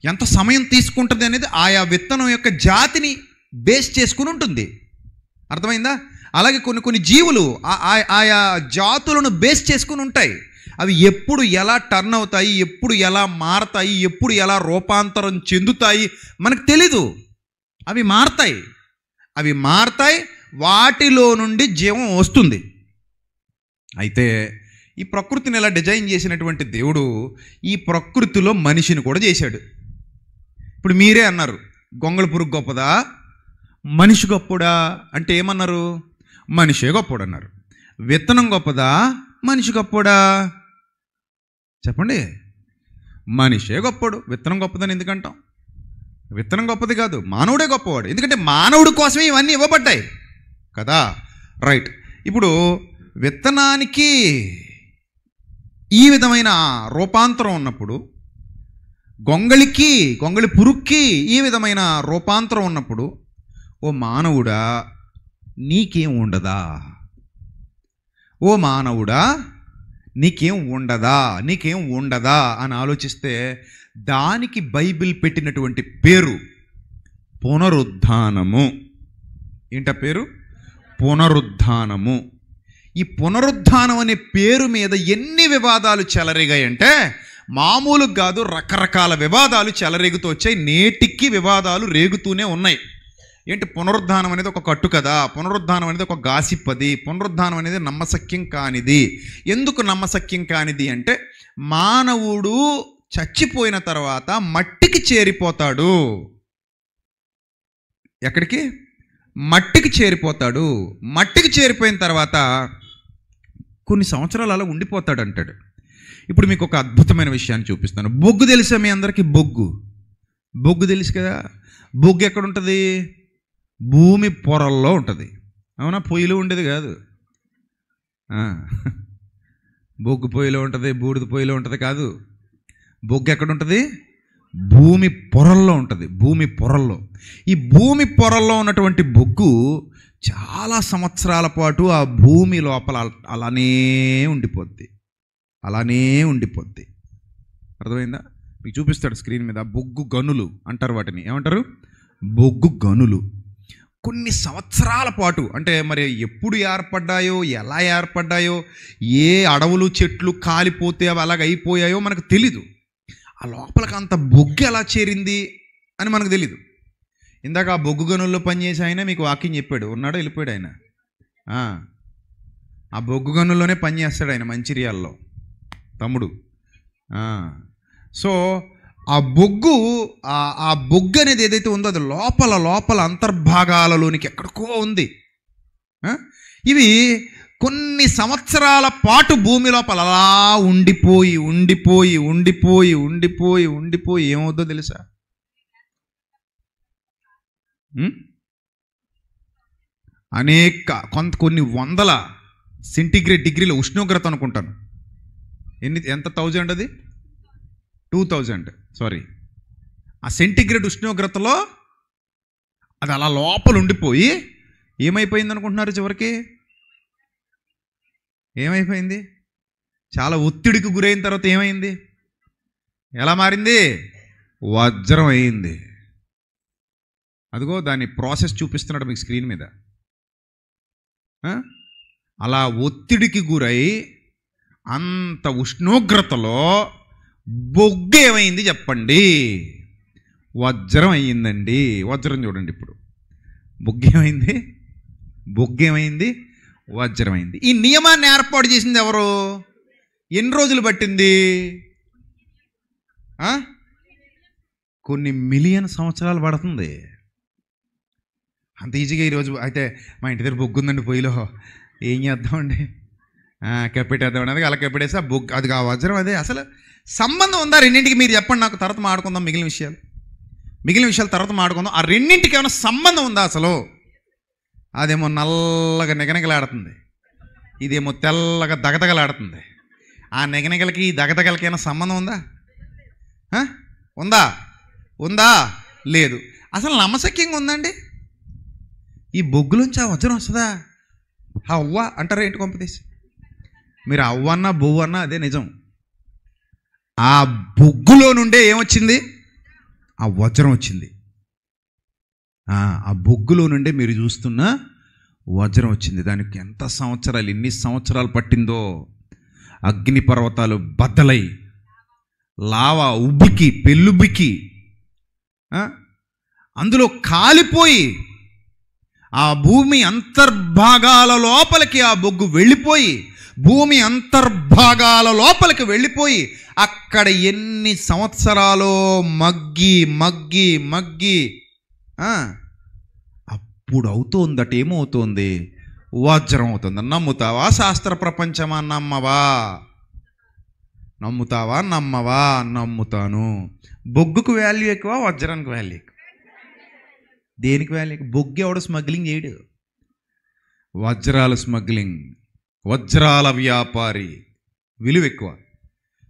ఎంత సమయం తీసుకుంటుంది అనేది ఆయా విత్తనం యొక్క జాతిని బేస్ చేసుకుని ఉంటుంది. అర్థమైందా? అలాగే కొన్ని కొన్ని జీవులు ఆయా జాతులను బేస్ చేసుకుని ఉంటాయి. అవి ఎప్పుడు ఎలా టర్న్ అవుతాయి, ఎప్పుడు ఎలా మారతాయి, ఎప్పుడు ఎలా రూపాంతరం చెందుతాయి మనకు తెలీదు. అవి మారతాయి, వాటిలో నుండి జీవం వస్తుంది. అయితే ఈ ప్రకృతిని ఎలా డిజైన్ చేసినటువంటి దేవుడు ఈ ప్రకృతిలో మనిషిని కూడా చేశాడు. ఇప్పుడు మీరే అన్నారు, గొంగళి పురుగు గొప్పదా మనిషి గొప్పడా అంటే ఏమన్నారు? మనిషే గొప్పడు అన్నారు. విత్తనం గొప్పదా మనిషి గొప్పడా? చెప్పండి. మనిషే గొప్పడు. విత్తనం గొప్పదని ఎందుకంటాం? విత్తనం గొప్పది కాదు, మానవుడే గొప్పవాడు. ఎందుకంటే మానవుడి కోసమే ఇవన్నీ ఇవ్వబడ్డాయి కదా. రైట్. ఇప్పుడు విత్తనానికి ఈ విధమైన రూపాంతరం ఉన్నప్పుడు, గొంగళి పురుగుకి ఈ విధమైన రూపాంతరం ఉన్నప్పుడు, ఓ మానవుడా నీకేం ఉండదా? ఓ మానవుడా నీకేం ఉండదా అని ఆలోచిస్తే దానికి బైబిల్ పెట్టినటువంటి పేరు పునరుద్ధానము. ఏంట పేరు? పునరుద్ధానము. ఈ పునరుద్ధానం అనే పేరు మీద ఎన్ని వివాదాలు చెలరేగాయంటే మామూలుగా కాదు, రకరకాల వివాదాలు చెలరేగుతూ వచ్చాయి. నేటికి వివాదాలు రేగుతూనే ఉన్నాయి. ఏంటి? పునరుద్ధానం అనేది ఒక కట్టు కదా, పునరుద్ధానం అనేది ఒక గాసిప్, అది పునరుద్ధానం అనేది నమ్మశక్యం కానిది. ఎందుకు నమ్మశక్యం కానిది అంటే మానవుడు చచ్చిపోయిన తర్వాత మట్టికి చేరిపోతాడు. ఎక్కడికి? మట్టికి చేరిపోతాడు. మట్టికి చేరిపోయిన తర్వాత కొన్ని సంవత్సరాలు అలా ఉండిపోతాడు అంటాడు. ఇప్పుడు మీకు ఒక అద్భుతమైన విషయాన్ని చూపిస్తాను. బొగ్గు తెలుసా మీ అందరికీ? బొగ్గు తెలుసు కదా. బొగ్గు ఎక్కడ ఉంటుంది? భూమి పొరల్లో ఉంటుంది. అవునా? పొయ్యిలో ఉండేది కాదు. బొగ్గు పొయ్యిలో ఉంటుంది, బూడిద పొయ్యిలో ఉంటుంది కాదు. బొగ్గు ఎక్కడ ఉంటుంది? భూమి పొరల్లో ఉంటుంది. భూమి పొరల్లో. ఈ భూమి పొరల్లో ఉన్నటువంటి బొగ్గు చాలా సంవత్సరాల పాటు ఆ భూమి లోపల అలానే ఉండిపోద్ది. అర్థమైందా? మీకు చూపిస్తాడు స్క్రీన్ మీద. బొగ్గు గనులు అంటారు వాటిని. ఏమంటారు? బొగ్గు గనులు. కొన్ని సంవత్సరాల పాటు, అంటే మరి ఎప్పుడు ఏర్పడ్డాయో, ఎలా ఏర్పడ్డాయో, ఏ అడవులు చెట్లు కాలిపోతే అవి అలాగ అయిపోయాయో మనకు తెలీదు. ఆ లోపలికి అంత బొగ్గు ఎలా చేరింది అని మనకు తెలీదు. ఇందాక ఆ బొగ్గు గనుల్లో పనిచేసి ఆయన మీకు వాక్యం చెప్పాడు. ఉన్నాడో వెళ్ళిపోయాడు ఆయన? ఆ బొగ్గు గనుల్లోనే పనిచేస్తాడు ఆయన, మంచిర్యాలలో తమ్ముడు. సో ఆ బొగ్గు అనేది ఏదైతే ఉందో అది లోపల అంతర్భాగాలలోనికి ఎక్కడికో ఉంది. ఇవి కొన్ని సంవత్సరాల పాటు భూమి లోపల అలా ఉండిపోయి ఏమవుద్దో తెలుసా? కొన్ని వందల సెంటిగ్రేడ్ డిగ్రీల ఉష్ణోగ్రత అనుకుంటాను. ఎంత 1000 అది? 2000 సారీ. ఆ సెంటిగ్రేడ్ ఉష్ణోగ్రతలో అది అలా లోపల ఉండిపోయి ఏమైపోయింది అనుకుంటున్నారు? చివరికి ఏమైపోయింది? చాలా ఒత్తిడికి గురైన తర్వాత ఏమైంది? ఎలా మారింది? వజ్రం అయింది. అదిగో దాని ప్రాసెస్ చూపిస్తున్నాడు మీకు స్క్రీన్ మీద. అలా ఒత్తిడికి గురై అంత ఉష్ణోగ్రతలో బొగ్గు ఏమైంది చెప్పండి? వజ్రం అయ్యిందండి. వజ్రం చూడండి. ఇప్పుడు బొగ్గు ఏమైంది? వజ్రం అయింది. ఈ నియమాన్ని ఏర్పాటు చేసింది ఎవరు? ఎన్ని రోజులు పట్టింది? కొన్ని మిలియన్ సంవత్సరాలు పడుతుంది. అంత ఈజీగా ఈరోజు అయితే మా ఇంటి దగ్గర బొగ్గు ఉందండి పొయ్యిలో, ఏం చేద్దామండి, కప్పెట్టేద్దాం అనేది అలా కప్పెట్టేసి ఆ బొగ్గు అది ఆ వజ్రం అదే. అసలు సంబంధం ఉందా రెండింటికి? మీరు చెప్పండి నాకు. తర్వాత మాడుకుందాం మిగిలిన విషయాలు తర్వాత మాడుకుందాం. ఆ రెండింటికి ఏమైనా సంబంధం ఉందా అసలు? అదేమో నల్లగా నిగనిగలాడుతుంది, ఇదేమో తెల్లగా దగదగలాడుతుంది. ఆ నిగనిగలకి ఈ దగదగలకి ఏమైనా సంబంధం ఉందా? ఉందా? లేదు. అసలు నమ్మశక్యంగా ఉందండి? ఈ బొగ్గులోంచి ఆ వజ్రం వస్తుందా? అవ్వ అంటారా ఏంటి కొంపదీసి? మీరు అవ్వన్నా బొవ్వన్నా అదే నిజం. ఆ బొగ్గులో నుండే ఏమొచ్చింది? ఆ వజ్రం వచ్చింది. ఆ బొగ్గులో నుండే మీరు చూస్తున్న వజ్రం వచ్చింది. దానికి ఎంత సంవత్సరాలు, ఎన్ని సంవత్సరాలు పట్టిందో. అగ్ని పర్వతాలు బద్దలై, లావా ఉబ్బికి పెళ్ళుబ్బికి అందులో కాలిపోయి, ఆ భూమి అంతర్భాగాల లోపలికి ఆ బొగ్గు వెళ్ళిపోయి, భూమి అంతర్భాగాల లోపలికి వెళ్ళిపోయి అక్కడ ఎన్ని సంవత్సరాలు మగ్గి మగ్గి మగ్గి అప్పుడు అవుతోందట. ఏమవుతోంది? వజ్రం అవుతుంది. నమ్ముతావా శాస్త్ర ప్రపంచమా? నమ్మవా? నమ్ముతావా నమ్మవా? నమ్ముతాను. బొగ్గుకు వాల్యూ ఎక్కువ, వజ్రానికి వాల్యూ ఎక్కువ. దేనికి వాల్యూ ఎక్కువ? బొగ్గు ఎవడో స్మగ్లింగ్ చేయడు, వజ్రాల స్మగ్లింగ్, వజ్రాల వ్యాపారి విలువ ఎక్కువ.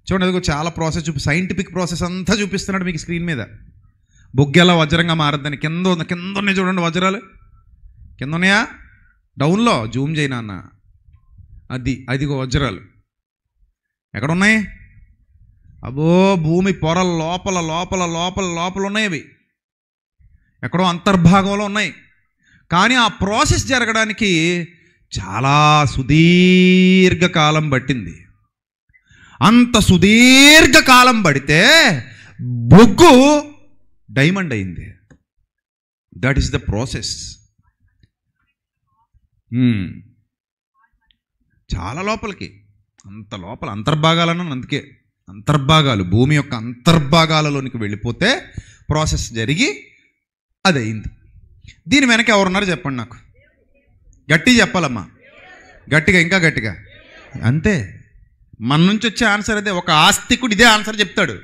చూడండి, అదిగో చాలా ప్రాసెస్ సైంటిఫిక్ ప్రాసెస్ అంతా చూపిస్తున్నాడు మీకు స్క్రీన్ మీద. బొగ్గు ఎలా వజ్రంగా మారద్దని. కింద ఉన్నాయి చూడండి వజ్రాలు. కింద ఉన్నాయా? డౌన్లో జూమ్ చేయనా అన్న. అదిగో వజ్రాలు ఎక్కడున్నాయి? అబ్బో భూమి పొరల లోపల లోపల లోపల లోపల ఉన్నాయి. అవి ఎక్కడో అంతర్భాగంలో ఉన్నాయి. కానీ ఆ ప్రాసెస్ జరగడానికి చాలా సుదీర్ఘకాలం పట్టింది. అంత సుదీర్ఘకాలం పడితే బొగ్గు డైమండ్ అయింది. That is the process. చాలా లోపలికి, అంత లోపల అంతర్భాగాలను, అందుకే అంతర్భాగాలు, భూమి యొక్క అంతర్భాగాలలోనికి వెళ్ళిపోతే ప్రాసెస్ జరిగి అది అయింది. దీని వెనక ఎవరున్నారు చెప్పండి నాకు. గట్టిగా చెప్పాలమ్మా, గట్టిగా, ఇంకా గట్టిగా. అంతే, మన నుంచి వచ్చే ఆన్సర్ అదే. ఒక ఆస్తికుడు ఇదే ఆన్సర్ చెప్తాడు,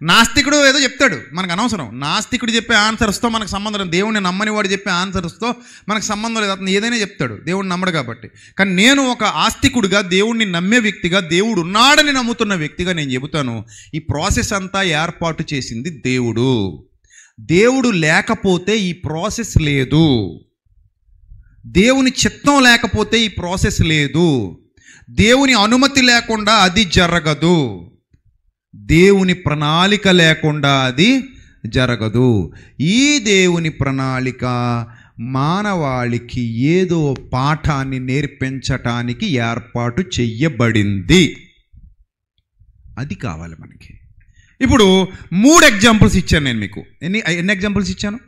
నాస్తికుడు ఏదో చెప్తాడు, మనకు అనవసరం. నాస్తికుడు చెప్పే ఆన్సర్స్తో మనకు సంబంధం లేదు. దేవుడిని నమ్మని వాడు చెప్పే ఆన్సర్స్తో మనకు సంబంధం లేదు. అతను ఏదైనా చెప్తాడు, దేవుడిని నమ్మడు కాబట్టి. కానీ నేను ఒక ఆస్తికుడిగా, దేవుడిని నమ్మే వ్యక్తిగా, దేవుడు ఉన్నాడని నమ్ముతున్న వ్యక్తిగా నేను చెబుతాను, ఈ ప్రాసెస్ అంతా ఏర్పాటు చేసింది దేవుడు. దేవుడు లేకపోతే ఈ ప్రాసెస్ లేదు. దేవుని చిత్తం లేకపోతే ఈ ప్రాసెస్ లేదు. దేవుని అనుమతి లేకుండా అది జరగదు. దేవుని ప్రణాళిక లేకుండా అది జరగదు. ఈ దేవుని ప్రణాళిక మానవాళికి ఏదో పాఠాన్ని నేర్పించటానికి ఏర్పాటు చెయ్యబడింది. అది కావాలి మనకి. ఇప్పుడు 3 ఎగ్జాంపుల్స్ ఇచ్చాను నేను మీకు. ఎన్ని ఎగ్జాంపుల్స్ ఇచ్చాను?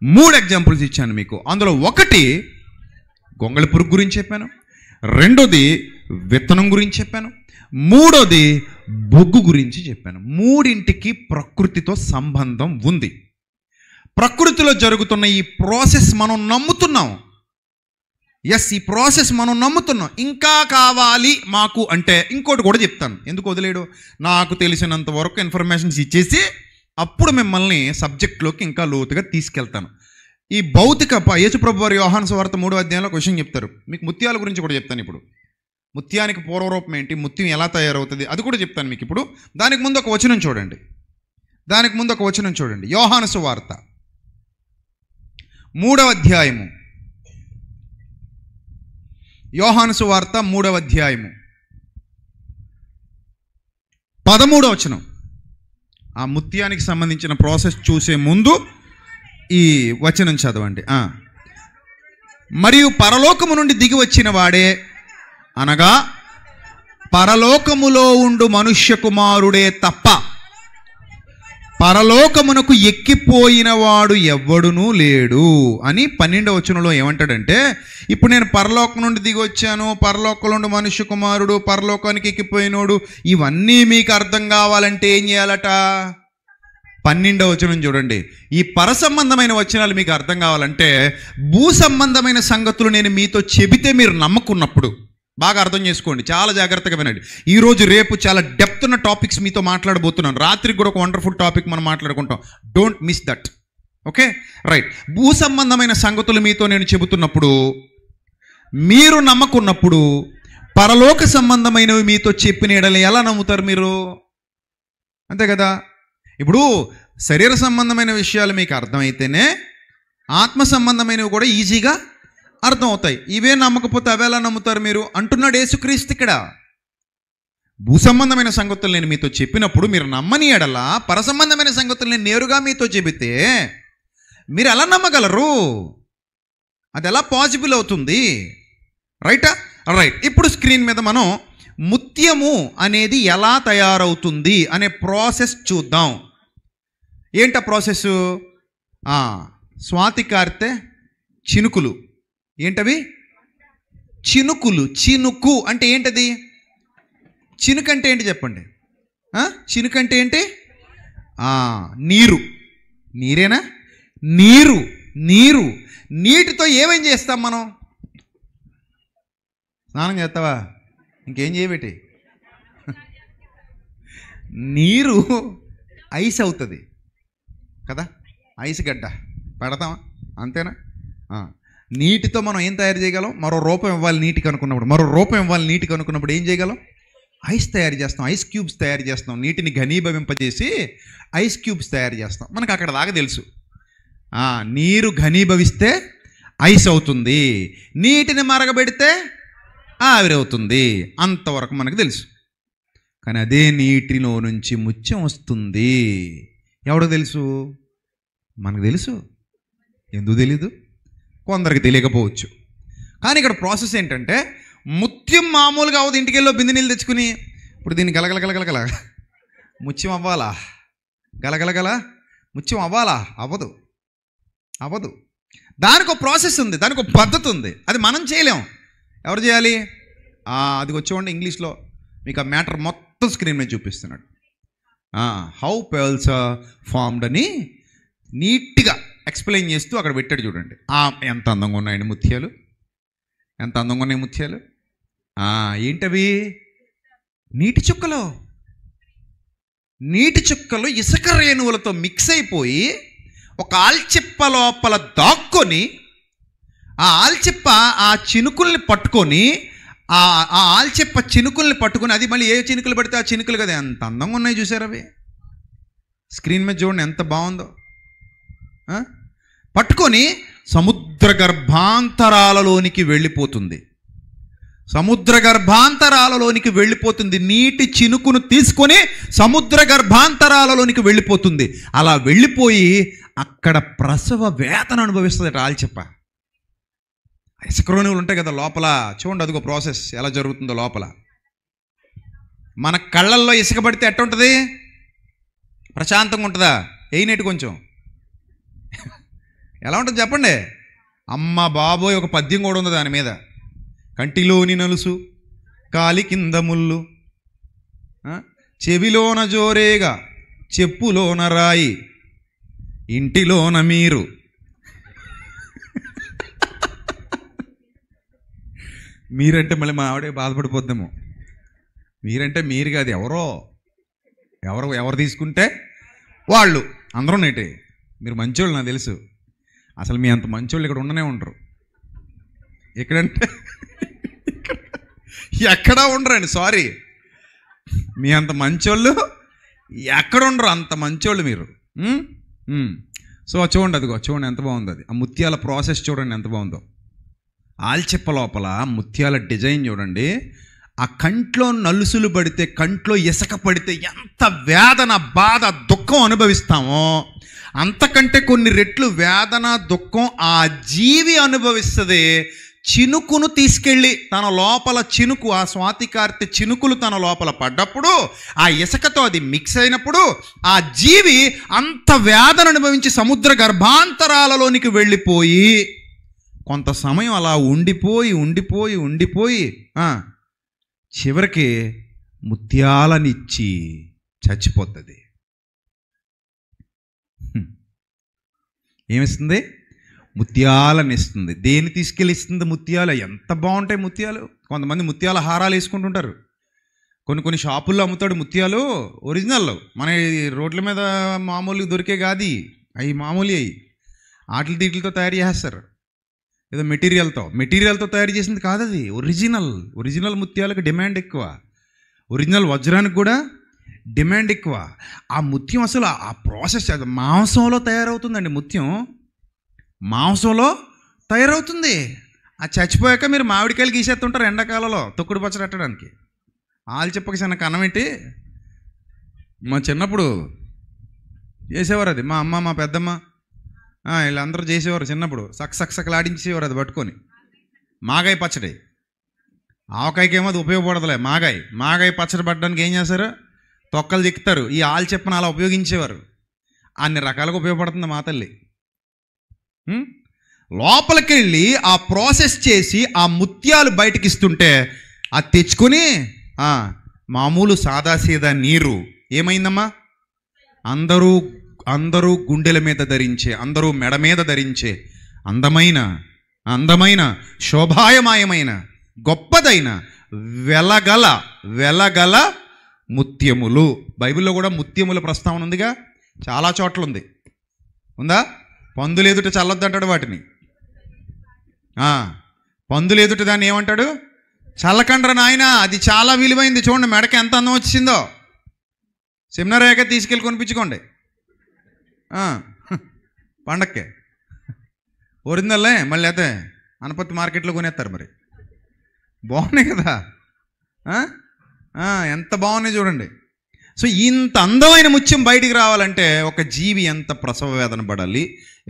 3 ఎగ్జాంపుల్స్ ఇచ్చాను మీకు. అందులో ఒకటి గొంగళి పురుగు గురించి చెప్పాను, రెండోది విత్తనం గురించి చెప్పాను, మూడోది బొగ్గు గురించి చెప్పాను. మూడింటికి ప్రకృతితో సంబంధం ఉంది. ప్రకృతిలో జరుగుతున్న ఈ ప్రాసెస్ మనం నమ్ముతున్నాం. ఎస్, ఈ ప్రాసెస్ మనం నమ్ముతున్నాం. ఇంకా కావాలి మాకు అంటే ఇంకోటి కూడా చెప్తాను. ఎందుకు వదిలేడు? నాకు తెలిసినంత వరకు ఇన్ఫర్మేషన్స్ ఇచ్చేసి అప్పుడు మిమ్మల్ని సబ్జెక్ట్లోకి ఇంకా లోతుగా తీసుకెళ్తాను. ఈ భౌతిక యేసుప్రభు వారి యోహాను సువార్త 3వ అధ్యాయంలో క్వశ్చన్ చెప్తారు. మీకు ముత్యాల గురించి కూడా చెప్తాను. ఇప్పుడు ముత్యానికి పూర్వరూపం ఏంటి, ముత్యం ఎలా తయారవుతుంది, అది కూడా చెప్తాను మీకు. ఇప్పుడు దానికి ముందు ఒక వచనం చూడండి. యోహాను సువార్త 3వ అధ్యాయము. యోహాను సువార్త 3వ అధ్యాయము 13వ వచనం. ఆ ముత్యానికి సంబంధించిన ప్రాసెస్ చూసే ముందు ఈ వచనం చదవండి. మరియు పరలోకము నుండి దిగి వచ్చిన వాడే, అనగా పరలోకములో ఉండు మనుష్య కుమారుడే తప్ప పరలోకమునకు ఎక్కిపోయిన వాడు ఎవ్వడునూ లేడు అని 12వ వచనంలో ఏమంటాడంటే, ఇప్పుడు నేను పరలోకం నుండి దిగి వచ్చాను, పరలోకంలో ఉండు మనుష్య కుమారుడు, పరలోకానికి ఎక్కిపోయినోడు, ఇవన్నీ మీకు అర్థం కావాలంటే ఏం చేయాలట? 12వ వచనం చూడండి. ఈ పరసంబంధమైన వచనాలు మీకు అర్థం కావాలంటే, భూ సంబంధమైన సంగతులు నేను మీతో చెబితే మీరు నమ్మకున్నప్పుడు, బాగా అర్థం చేసుకోండి, చాలా జాగ్రత్తగా వినండి. ఈరోజు రేపు చాలా డెప్త్ ఉన్న టాపిక్స్ మీతో మాట్లాడబోతున్నాను. రాత్రికి కూడా ఒక వండర్ఫుల్ టాపిక్ మనం మాట్లాడుకుంటాం. Don't miss that. Okay, right. భూ సంబంధమైన సంగతులు మీతో నేను చెబుతున్నప్పుడు మీరు నమ్మకున్నప్పుడు, పరలోక సంబంధమైనవి మీతో చెప్పిన ఎడల ఎలా నమ్ముతారు మీరు? అంతే కదా. ఇప్పుడు శరీర సంబంధమైన విషయాలు మీకు అర్థమైతేనే ఆత్మ సంబంధమైనవి కూడా ఈజీగా అర్థమవుతాయి. ఇవే నమ్మకపోతే అవేలా నమ్ముతారు మీరు అంటున్నాడు యేసుక్రీస్తు ఇక్కడ. భూ సంబంధమైన సంగతులు నేను మీతో చెప్పినప్పుడు మీరు నమ్మని ఎడలా పరసంబంధమైన సంగతులు నేను నేరుగా మీతో చెబితే మీరు ఎలా నమ్మగలరు? అది ఎలా పాసిబుల్ అవుతుంది? రైటా? రైట్. ఇప్పుడు స్క్రీన్ మీద మనం ముత్యము అనేది ఎలా తయారవుతుంది అనే ప్రాసెస్ చూద్దాం. ఏంట ప్రాసెస్? స్వాతి కార్తె చినుకులు. ఏంటవి? చినుకులు. చినుకు అంటే ఏంటది? చినుకు అంటే ఏంటి చెప్పండి? చినుకు అంటే ఏంటి? నీరు. నీరేనా? నీరు. నీరు. నీటితో ఏమేం చేస్తాం మనం? స్నానం చేస్తావా? ఇంకేం చేయబెట్టి నీరు ఐస్ అవుతుంది కదా, ఐస్ గడ్డ పెడతామా? అంతేనా? నీటితో మనం ఏం తయారు చేయగలం? మరో రూపం ఇవ్వాలి నీటికి అనుకున్నప్పుడు ఏం చేయగలం? ఐస్ తయారు చేస్తాం. ఐస్ క్యూబ్స్ తయారు చేస్తాం. నీటిని ఘనీభవింపజేసి ఐస్ క్యూబ్స్ తయారు చేస్తాం. మనకు అక్కడ దాకా తెలుసు. నీరు ఘనీభవిస్తే ఐస్ అవుతుంది, నీటిని మరగబెడితే ఆవిరవుతుంది. అంతవరకు మనకు తెలుసు. కానీ అదే నీటిలో నుంచి ముత్యం వస్తుంది. ఎవడో తెలుసు? మనకు తెలుసు. ఎందుకు తెలీదు? కొందరికి తెలియకపోవచ్చు. కానీ ఇక్కడ ప్రాసెస్ ఏంటంటే ముత్యం మామూలుగా అవ్వదు. ఇంటికి వెళ్ళి బిందె నీళ్ళు తెచ్చుకుని ఇప్పుడు దీన్ని గలగల ముత్యం అవ్వాలా? గలగల ముత్యం అవ్వాలా? అవ్వదు. దానికి ఒక ప్రాసెస్ ఉంది, దానికి ఒక పద్ధతి ఉంది. అది మనం చేయలేం. ఎవరు చేయాలి? అది వచ్చేవాడి ఇంగ్లీష్లో మీకు ఆ మ్యాటర్ మొత్తం స్క్రీన్ మీద చూపిస్తున్నాడు. హౌ పెర్ల్స్ ఆర్ ఫార్మ్డ్ అని నీట్గా ఎక్స్ప్లెయిన్ చేస్తూ అక్కడ పెట్టాడు. చూడండి ఎంత అందంగా ఉన్నాయండి ముత్యాలు, ఎంత అందంగా ఉన్నాయి ముత్యాలు. ఏంటవి? నీటి చుక్కలు ఇసుక రేణువులతో మిక్స్ అయిపోయి ఒక ఆల్చిప్ప లోపల దాక్కొని ఆ ఆల్చిప్ప ఆ చినుకుల్ని పట్టుకొని ఆ ఆల్చిప్ప చినుకుల్ని పట్టుకొని అది మళ్ళీ ఏ చినుకులు పడితే ఆ చినుకులు కదా, ఎంత అందంగా ఉన్నాయి చూసారు అవి. స్క్రీన్ మీద చూడండి ఎంత బాగుందో. పట్టుకొని సముద్ర గర్భాంతరాలలోనికి వెళ్ళిపోతుంది. నీటి చినుకును తీసుకొని సముద్ర గర్భాంతరాలలోనికి వెళ్ళిపోతుంది. అలా వెళ్ళిపోయి అక్కడ ప్రసవ వేదన అనుభవిస్తుంది ఆల్చిప్ప. ఇసుక రేణువులు ఉంటాయి కదా లోపల. చూడండి అదిగో ప్రాసెస్ ఎలా జరుగుతుందో లోపల. మన కళ్ళల్లో ఇసుక పడితే ఎట్ట ఉంటుంది? ప్రశాంతంగా ఉంటుందా? ఏయినట్టు కొంచెం ఎలా ఉంటుంది చెప్పండి? అమ్మ బాబోయ్, ఒక పద్యం కూడా ఉంది దాని మీద. కంటిలోని నలుసు, కాలి కింద ముళ్ళు, చెవిలోన జోరేగా, చెప్పులోన రాయి, ఇంటిలోన మీరు. మీరంటే మళ్ళీ మా ఆవిడే బాధపడిపోద్దాము. మీరంటే మీరు కాదు, ఎవరు తీసుకుంటే వాళ్ళు. అందరూ నేటే. మీరు మంచోళ్ళు, నాకు తెలుసు. అసలు మీ అంత మంచోళ్ళు ఇక్కడ ఉండనే ఉండరు. ఎక్కడంటే ఎక్కడా ఉండరండి. సారీ, మీ అంత మంచోళ్ళు ఎక్కడ ఉండరు. అంత మంచోళ్ళు మీరు. సో చూడండి, అదిగో చూడండి ఎంత బాగుంది అది. ఆ ముత్యాల ప్రాసెస్ చూడండి ఎంత బాగుందో. ఆల్చిప్ప లోపల ముత్యాల డిజైన్ చూడండి. ఆ కంట్లో నలుసులు పడితే, కంట్లో ఇసుక పడితే ఎంత వేదన, బాధ, దుఃఖం అనుభవిస్తామో అంతకంటే కొన్ని రెట్లు వేదన, దుఃఖం ఆ జీవి అనుభవిస్తుంది. చినుకును తీసుకెళ్ళి తన లోపల చినుకు, ఆ స్వాతి కార్తె చినుకులు తన లోపల పడ్డప్పుడు, ఆ ఇసుకతో అది మిక్స్ అయినప్పుడు ఆ జీవి అంత వేదన అనుభవించి సముద్ర గర్భాంతరాలలోనికి వెళ్ళిపోయి కొంత సమయం అలా ఉండిపోయి చివరికి ముత్యాలనిచ్చి చచ్చిపోతుంది. ఏమిస్తుంది? ముత్యాలని ఇస్తుంది. దేన్ని తీసుకెళ్ళి ఇస్తుంది? ముత్యాలు. ఎంత బాగుంటాయి ముత్యాలు. కొంతమంది ముత్యాల హారాలు వేసుకుంటుంటారు. కొన్ని షాపుల్లో అమ్ముతాడు ముత్యాలు ఒరిజినల్. మన రోడ్ల మీద మామూలుగా దొరికే కాదు అవి, మామూలు అవి ఆటలతో తయారు చేస్తారు. ఏదో మెటీరియల్తో తయారు చేసింది కాదు అది. ఒరిజినల్ ముత్యాలకు డిమాండ్ ఎక్కువ. ఒరిజినల్ వజ్రానికి కూడా డిమాండ్ ఎక్కువ. ఆ ముత్యం అసలు ఆ ప్రాసెస్ మాంసంలో తయారవుతుందండి. ముత్యం మాంసంలో తయారవుతుంది. ఆ చచ్చిపోయాక మీరు మామిడికాయలు గీసేస్తుంటారు ఎండాకాలంలో తొక్కుడు పచ్చడి పెట్టడానికి. ఆలు చెప్పక చిన్న కన్నం ఏంటి, మా చిన్నప్పుడు చేసేవారు అది. మా అమ్మ మా పెద్దమ్మ వీళ్ళందరూ చేసేవారు చిన్నప్పుడు. సక్సక్సకలాడించేవారు అది పట్టుకొని. మాగాయ పచ్చడి, ఆవకాయకేమో అది ఉపయోగపడదులే. మాగాయ పచ్చడి పట్టడానికి ఏం చేస్తారు, తొక్కలు దిక్కుతారు. ఈ ఆలు చెప్పని అలా ఉపయోగించేవారు. అన్ని రకాలుగా ఉపయోగపడుతుంది మా తల్లి. లోపలికి వెళ్ళి ఆ ప్రాసెస్ చేసి ఆ ముత్యాలు బయటకి ఇస్తుంటే అది తెచ్చుకొని మామూలు సాదాసీదా నీరు ఏమైందమ్మా, అందరూ గుండెల మీద ధరించే, అందరూ మెడ మీద ధరించే అందమైన శోభాయమాయమైన గొప్పదైన వెలగల ముత్యములు. బైబిల్లో కూడా ముత్యముల ప్రస్తావన ఉందిగా, చాలా చోట్ల ఉందా. పందులు ఎదుట చల్లొద్దు అంటాడు వాటిని. పందులు ఎదుట దాన్ని ఏమంటాడు, చల్లకండ్ర నాయన, అది చాలా విలువైంది. చూడండి మెడకి ఎంత అందం వచ్చిందో. సెమినార్ అయ్యాక తీసుకెళ్ళి కొనిపించుకోండి పండక్కే. ఒరిజినల్లే మళ్ళీ అయితే అనపత్తి మార్కెట్లో కొనేస్తారు. మరి బాగున్నాయి కదా, ఎంత బాగున్నాయి చూడండి. సో ఇంత అందమైన ముత్యం బయటికి రావాలంటే ఒక జీవి ఎంత ప్రసవ వేదన పడాలి,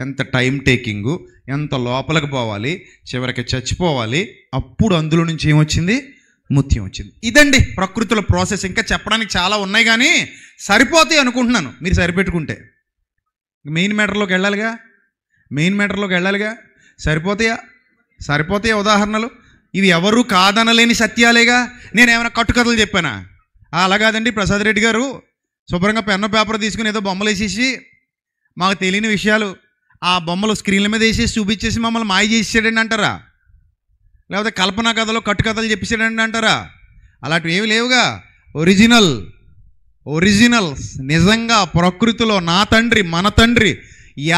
ఎంత టైం టేకింగు, ఎంత లోపలికి పోవాలి, చివరికి చచ్చిపోవాలి. అప్పుడు అందులో నుంచి ఏమొచ్చింది, ముత్యం వచ్చింది. ఇదండి ప్రకృతిలో ప్రాసెస్. ఇంకా చెప్పడానికి చాలా ఉన్నాయి కానీ సరిపోతాయి అనుకుంటున్నాను మీరు సరిపెట్టుకుంటే. మెయిన్ మ్యాటర్లోకి వెళ్ళాలిగా. సరిపోతాయా ఉదాహరణలు? ఇవి ఎవరు కాదనలేని సత్యాలేగా. నేను ఏమైనా కట్టుకథలు చెప్పానా? అలా కాదండి. ప్రసాద్ రెడ్డి గారు శుభ్రంగా పెన్ను పేపర్ తీసుకుని ఏదో బొమ్మలు వేసేసి మాకు తెలియని విషయాలు ఆ బొమ్మలు స్క్రీన్ల మీద వేసేసి చూపించేసి మమ్మల్ని మాయ చేసేసాడండి అంటారా? లేకపోతే కల్పనా కథలో కట్టుకథలు చెప్పేసాడండి అంటారా? అలాంటివి ఏమి లేవుగా. ఒరిజినల్స్ నిజంగా ప్రకృతిలో నా తండ్రి మన తండ్రి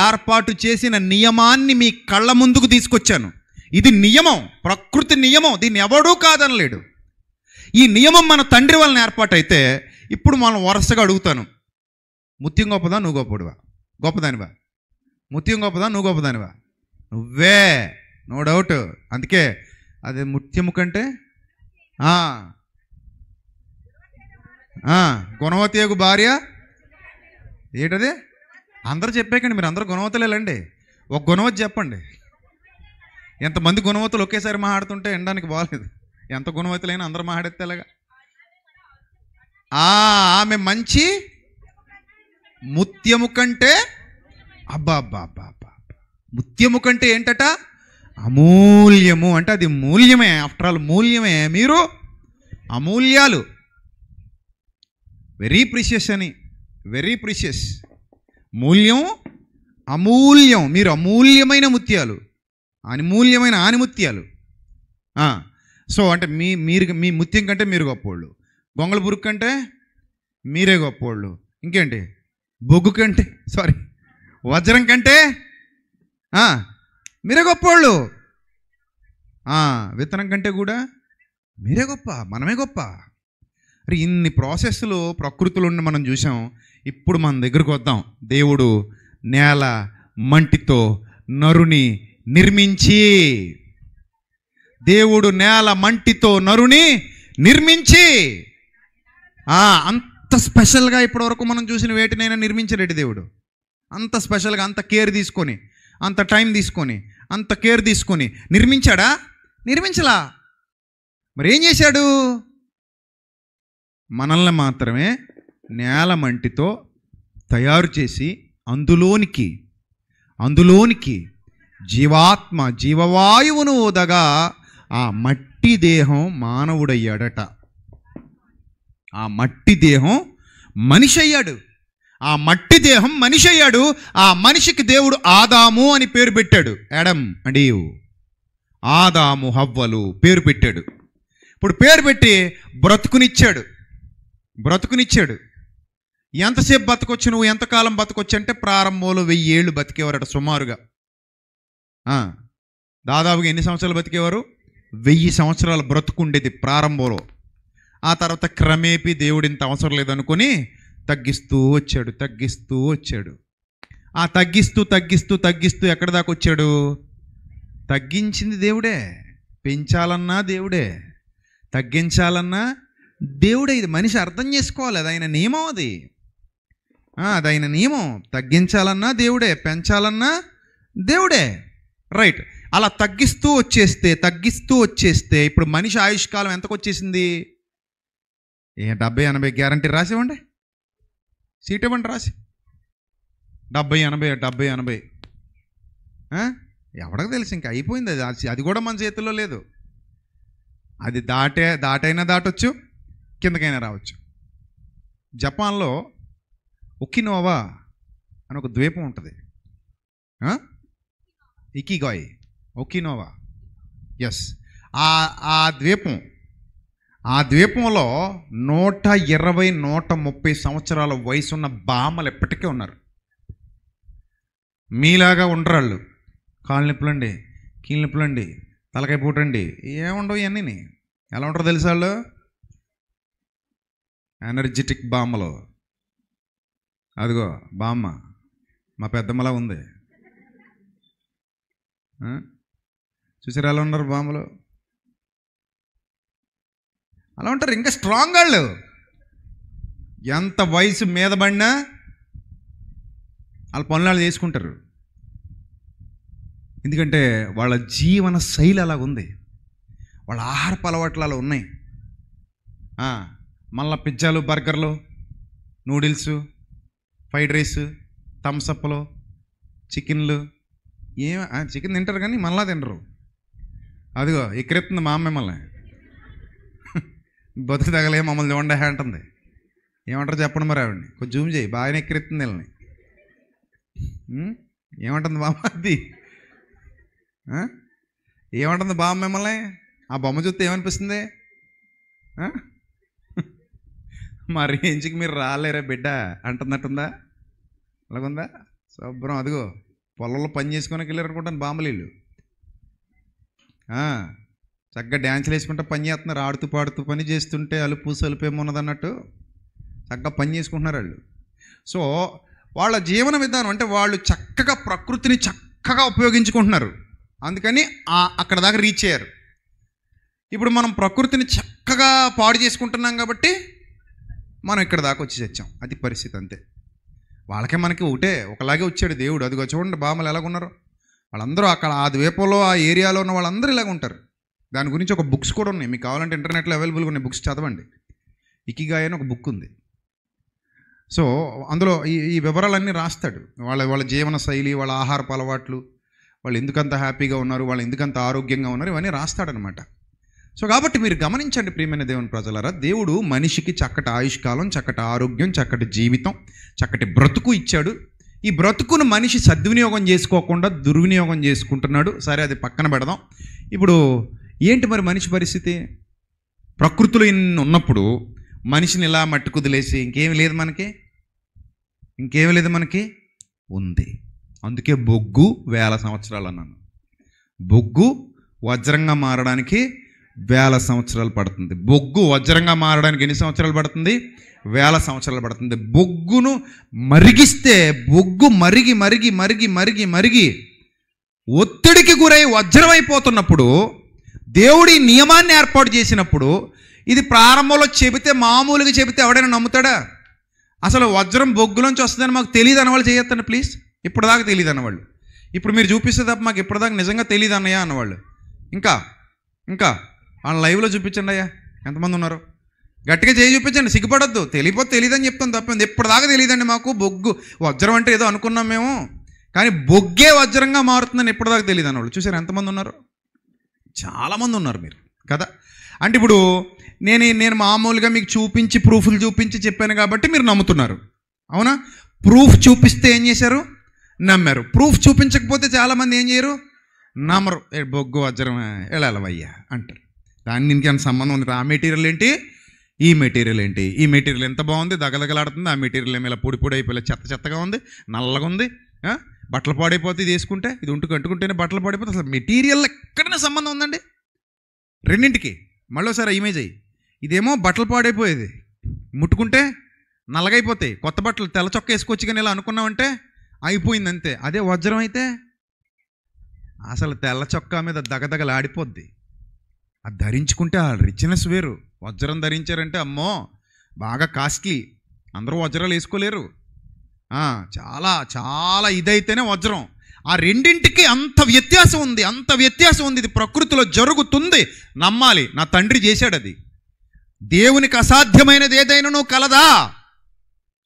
ఏర్పాటు చేసిన నియమాన్ని మీ కళ్ళ ముందుకు తీసుకొచ్చాను. ఇది నియమం, ప్రకృతి నియమం. దీన్ని ఎవడూ కాదనలేడు. ఈ నియమం మన తండ్రి వలన ఏర్పాటైతే ఇప్పుడు మనం వరుసగా అడుగుతాను, ముత్యం గొప్పదా నువ్వు గొప్పదానివా? ముత్యం గొప్పదా నువ్వు గొప్పదానివా? నువ్వే, నో డౌట్. అందుకే అది ముత్యము కంటే గుణవతియగు భార్య ఏంటది? అందరూ చెప్పేకండి, మీరు అందరూ గుణవతులేలండి. ఒక గుణవతి చెప్పండి. ఎంతమంది గుణవతులు ఒకేసారి మాట్లాడుతుంటే వినడానికి బాగాలేదు. ఎంత గుణవతులైనా అందరూ మాట్లాడేలాగా. ఆమె మంచి ముత్యము కంటే, అబ్బా ముత్యము కంటే ఏంటట, అమూల్యము. అంటే అది మూల్యమే, ఆఫ్టర్ ఆల్ మూల్యమే. మీరు అమూల్యాలు, వెరీ ప్రీషియస్ అని, వెరీ ప్రీషియస్. మూల్యం అమూల్యం. మీరు అమూల్యమైన ముత్యాలు, అమూల్యమైన ఆనిముత్యాలు. సో అంటే మీ ముత్యం కంటే మీరు గొప్పోళ్ళు, గొంగళ పురుగు కంటే మీరే గొప్పోళ్ళు. ఇంకేంటి, బొగ్గు కంటే వజ్రం కంటే మీరే గొప్పోళ్ళు. విత్తనం కంటే కూడా మీరే గొప్ప, మనమే గొప్ప. అరే ఇన్ని ప్రాసెస్లు ప్రకృతిలో ఉండి మనం చూసాం. ఇప్పుడు మన దగ్గరకు వద్దాం. దేవుడు నేల మంటితో నరుని నిర్మించి, అంత స్పెషల్గా ఇప్పటివరకు మనం చూసిన వేటినైనా నిర్మించలేడు దేవుడు. అంత స్పెషల్గా, అంత కేర్ తీసుకొని, అంత టైం తీసుకొని, అంత కేర్ తీసుకొని నిర్మించాడా? నిర్మించలా. మరి ఏం చేశాడు? మనల్ని మాత్రమే నేల మంటితో తయారు చేసి అందులోనికి జీవవాయువును ఊదగా ఆ మట్టి దేహం మానవుడయ్యాడట. ఆ మట్టి దేహం మనిషి అయ్యాడు. ఆ మనిషికి దేవుడు ఆదాము అని పేరు పెట్టాడు. యాడమ్ అండ్ ఈవ్, ఆదాము హవ్వలు పేరు పెట్టాడు. ఇప్పుడు పేరు పెట్టి బ్రతుకునిచ్చాడు. ఎంతసేపు బతకొచ్చు నువ్వు, ఎంతకాలం బతకొచ్చు అంటే ప్రారంభంలో 1000 ఏళ్ళు బతికేవారట సుమారుగా. దాదాపుగా ఎన్ని సంవత్సరాలు బతికేవారు? 1000 సంవత్సరాలు బ్రతుకుండేది ప్రారంభంలో. ఆ తర్వాత క్రమేపీ దేవుడు ఇంత అవసరం లేదనుకొని తగ్గిస్తూ వచ్చాడు. ఆ తగ్గిస్తూ ఎక్కడి దాకా వచ్చాడు? తగ్గించింది దేవుడే, పెంచాలన్నా దేవుడే, తగ్గించాలన్నా దేవుడే. ఇది మనిషి అర్థం చేసుకోవాలి, అది ఆయన నియమం. అది ఆయన నియమం. తగ్గించాలన్నా దేవుడే, పెంచాలన్నా దేవుడే. రైట్. అలా తగ్గిస్తూ వచ్చేస్తే ఇప్పుడు మనిషి ఆయుష్కాలం ఎంతకు వచ్చేసింది? 70-80 గ్యారంటీ రాసివ్వండి, సీట్ ఇవ్వండి రాసి. 70-80 ఎవరికి తెలుసు, ఇంకా అయిపోయింది అది. అది కూడా మన చేతుల్లో లేదు. అది దాటైనా దాటొచ్చు, కిందకైనా రావచ్చు. జపాన్లో ఒకినోవా అని ఒక ద్వీపం ఉంటుంది. Ikigai, Okinawa. ఎస్. ఆ ద్వీపంలో 120-130 సంవత్సరాల వయసున్న బామ్మలు ఎప్పటికీ ఉన్నారు. మీలాగా ఉండరాళ్ళు. కాళ్ళు నొప్పులండి, కీళ్ళ నొప్పులండి, తలకాయ పూటండి, ఏముండవు ఇవన్నీ. ఎలా ఉంటారో తెలుసా వాళ్ళు? ఎనర్జెటిక్ బామ్మలు. అదిగో బామ్మ మా పెద్దమ్మలా ఉంది. చూసారు ఎలా ఉన్నారు బామ్మలు? అలా ఉంటారు. ఇంకా స్ట్రాంగ్ వాళ్ళు. ఎంత వయసు మీద పడినా వాళ్ళ పనులు వాళ్ళు చేసుకుంటారు. ఎందుకంటే వాళ్ళ జీవన శైలి అలాగ ఉంది, వాళ్ళ ఆహారపు అలవాట్లు అలా ఉన్నాయి. మళ్ళీ పిజ్జాలు, బర్గర్లు, నూడిల్స్, ఫ్రైడ్ రైస్, థమ్సప్లు, చికెన్లు. చికెన్ తింటారు కానీ మళ్ళా తినరు. అదిగో ఎక్కిరెత్తుంది మా అమ్మ మిమ్మల్ని. బతుకు తగలే మమ్మల్ని చూడండి అంటుంది. ఏమంటారు చెప్పండి మరి ఆవిడని. కొంచెం జూమ్ చేయి, బాగానే ఎక్కిరెత్తుంది వీళ్ళని. ఏమంటుంది బామ్మ? అది ఏమంటుంది బామ్మ మిమ్మల్ని? ఆ బొమ్మ చూస్తే ఏమనిపిస్తుంది? మా రేంజ్కి మీరు రాలేరా బిడ్డ అంటున్నట్టుందా? అలాగుందా? శుభ్రం. అదిగో పొలంలో పని చేసుకుని వెళ్ళారు అనుకుంటాను బామ్మలు వీళ్ళు. చక్కగా డ్యాన్సులు వేసుకుంటే పని చేస్తున్నారు, ఆడుతూ పాడుతూ పని చేస్తుంటే అలుపు సలుపేమున్నది అన్నట్టు చక్కగా పని చేసుకుంటున్నారు వాళ్ళు. సో వాళ్ళ జీవన విధానం అంటే వాళ్ళు చక్కగా ప్రకృతిని చక్కగా ఉపయోగించుకుంటున్నారు. అందుకని అక్కడ దాకా రీచ్ అయ్యారు. ఇప్పుడు మనం ప్రకృతిని చక్కగా పాడు చేసుకుంటున్నాం కాబట్టి మనం ఇక్కడ దాకా వచ్చి వచ్చాం. అది పరిస్థితి, అంతే. వాళ్ళకే మనకి ఒకలాగే వచ్చాడు దేవుడు. అదిగో చూడండి బామ్మలు ఎలాగున్నారు. వాళ్ళందరూ అక్కడ ఆ ద్వీపంలో ఆ ఏరియాలో ఉన్న వాళ్ళందరూ ఇలాగ ఉంటారు. దాని గురించి ఒక బుక్స్ కూడా ఉన్నాయి, మీకు కావాలంటే ఇంటర్నెట్లో అవైలబుల్గా ఉన్నాయి. బుక్స్ చదవండి. ఇకిగాయ్ అని ఒక బుక్ ఉంది. సో అందులో ఈ వివరాలన్నీ రాస్తాడు. వాళ్ళ జీవన శైలి, వాళ్ళ ఆహారపు అలవాట్లు, వాళ్ళు ఎందుకంత హ్యాపీగా ఉన్నారు, వాళ్ళు ఎందుకంత ఆరోగ్యంగా ఉన్నారు, ఇవన్నీ రాస్తాడనమాట. సో కాబట్టి మీరు గమనించండి ప్రియమైన దేవుని ప్రజలారా, దేవుడు మనిషికి చక్కటి ఆయుష్కాలం, చక్కటి ఆరోగ్యం, చక్కటి జీవితం, చక్కటి బ్రతుకు ఇచ్చాడు. ఈ బ్రతుకును మనిషి సద్వినియోగం చేసుకోకుండా దుర్వినియోగం చేసుకుంటున్నాడు. సరే, అది పక్కన పెడదాం. ఇప్పుడు ఏంటి మరి మనిషి పరిస్థితి? ప్రకృతిలో ఇన్ని ఉన్నప్పుడు మనిషిని ఇలా మట్టి కుదిలేసి ఇంకేమి లేదు మనకి ఉంది. అందుకే బొగ్గు 1000 సంవత్సరాలు అన్నాను. బొగ్గు వజ్రంగా మారడానికి 1000 సంవత్సరాలు పడుతుంది. బొగ్గు వజ్రంగా మారడానికి ఎన్ని సంవత్సరాలు పడుతుంది? 1000 సంవత్సరాలు పడుతుంది. బొగ్గును మరిగిస్తే బొగ్గు మరిగి మరిగి మరిగి మరిగి మరిగి ఒత్తిడికి గురై వజ్రం అయిపోతున్నప్పుడు, దేవుడి నియమాన్ని ఏర్పాటు చేసినప్పుడు, ఇది ప్రారంభంలో మామూలుగా చెబితే ఎవడైనా నమ్ముతాడా? అసలు వజ్రం బొగ్గులోంచి వస్తుందని మాకు తెలియదు అన్నవాళ్ళు చేయొద్దండి ప్లీజ్. ఇప్పటిదాకా తెలియదు అన్నవాళ్ళు. ఇప్పుడు మీరు చూపిస్తే తప్ప మాకు ఇప్పటిదాకా నిజంగా తెలియదు అన్నయ్య అన్నవాళ్ళు. ఇంకా వాళ్ళ లైవ్లో చూపించండి అయ్యా, ఎంతమంది ఉన్నారు? గట్టిగా చేయి చూపించండి, సిగ్గుపడొద్దు. తెలియపోతే తెలియదని చెప్తాను తప్ప ఇప్పటిదాకా తెలియదండి మాకు. బొగ్గు వజ్రం అంటే ఏదో అనుకున్నాం మేము, కానీ బొగ్గే వజ్రంగా మారుతుందని ఇప్పటిదాకా తెలియదు అన్నవాళ్ళు చూసారు ఎంతమంది ఉన్నారు? చాలామంది ఉన్నారు మీరు కదా. అంటే ఇప్పుడు నేను మామూలుగా మీకు ప్రూఫ్లు చూపించి చెప్పాను కాబట్టి మీరు నమ్ముతున్నారు, అవునా? ప్రూఫ్ చూపిస్తే ఏం చేశారు? నమ్మారు. ప్రూఫ్ చూపించకపోతే చాలామంది ఏం చేయరు? నమ్మరు. బొగ్గు వజ్రం వెళ్ళవయ్యా అంటారు. దానికి ఇంకేమైనా సంబంధం ఉంది? ఆ మెటీరియల్ ఏంటి, ఈ మెటీరియల్ ఏంటి? ఈ మెటీరియల్ ఎంత బాగుంది, దగదగలాడుతుంది. ఆ మెటీరియల్ ఏమైనా పొడి పొడి అయిపోయి చెత్తగా ఉంది, నల్లగా ఉంది, బట్టలు పాడైపోతే ఇది వేసుకుంటే, ఇది అంటుకుంటేనే బట్టలు పాడైపోతే. అసలు మెటీరియల్ ఎక్కడైనా సంబంధం ఉందండి రెండింటికి? మళ్ళీసారి ఇమేజ్ అయ్యి ఇదేమో బట్టలు పాడైపోయేది, ముట్టుకుంటే నల్లగైపోతాయి. కొత్త బట్టలు తెల్ల చొక్క వేసుకొచ్చి కానీ ఇలా అనుకున్నామంటే అయిపోయింది అంతే. అదే వజ్రం అయితే అసలు తెల్ల చొక్కా మీద దగదగలాడిపోద్ది. అది ధరించుకుంటే ఆ రిచ్నెస్ వేరు. వజ్రం ధరించారంటే అమ్మో బాగా కాస్ట్లీ, అందరూ వజ్రాలు వేసుకోలేరు. చాలా చాలా ఇదైతేనే వజ్రం. ఆ రెండింటికి అంత వ్యత్యాసం ఉంది, అంత వ్యత్యాసం ఉంది. ఇది ప్రకృతిలో జరుగుతుంది, నమ్మాలి. నా తండ్రి చేశాడు అది. దేవునికి అసాధ్యమైనది ఏదైనాను కలదా?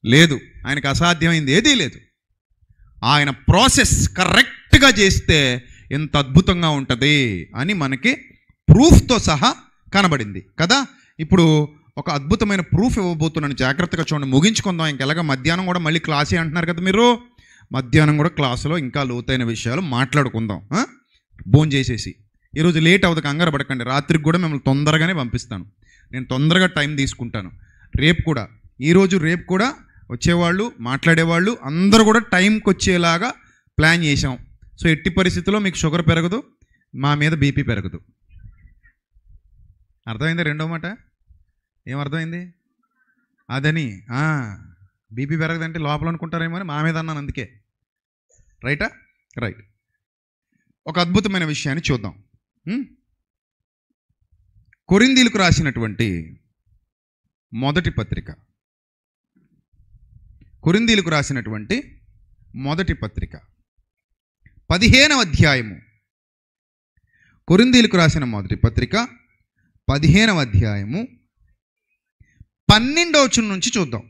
లేదు. ఆయనకు అసాధ్యమైనది ఏదీ లేదు. ఆయన ప్రాసెస్ కరెక్ట్గా చేస్తే ఎంత అద్భుతంగా ఉంటుంది అని మనకి ప్రూఫ్తో సహా కనబడింది కదా. ఇప్పుడు ఒక అద్భుతమైన ప్రూఫ్ ఇవ్వబోతున్నాను, జాగ్రత్తగా చూడండి. ముగించుకుందాం. ఇంకెలాగా మధ్యాహ్నం కూడా మళ్ళీ క్లాసే అంటున్నారు కదా మీరు. మధ్యాహ్నం కూడా క్లాసులో ఇంకా లోతైన విషయాలు మాట్లాడుకుందాం భోజనం చేసేసి. ఈరోజు లేట్ అవ్వదు, కంగారు పడకండి. రాత్రికి కూడా మిమ్మల్ని తొందరగానే పంపిస్తాను. నేను తొందరగా టైం తీసుకుంటాను. రేపు కూడా, ఈరోజు రేపు కూడా వచ్చేవాళ్ళు మాట్లాడేవాళ్ళు అందరూ కూడా టైంకి వచ్చేలాగా ప్లాన్ చేసాం. సో ఎట్టి పరిస్థితుల్లో మీకు షుగర్ పెరగదు, మా మీద బీపీ పెరగదు. అర్థమైంది? రెండో మాట ఏమర్థమైంది? అదని బీపీ పెరగదంటే లోపల అనుకుంటారేమో అని మా మీద అన్నాను, అందుకే. రైటా? రైట్. ఒక అద్భుతమైన విషయాన్ని చూద్దాం. కొరింథీయులకు రాసినటువంటి మొదటి పత్రిక, కొరింథీయులకు రాసినటువంటి మొదటి పత్రిక 15వ అధ్యాయము. కొరింథీయులకు రాసిన మొదటి పత్రిక 15వ అధ్యాయము 12వ వచనం నుంచి చూద్దాం.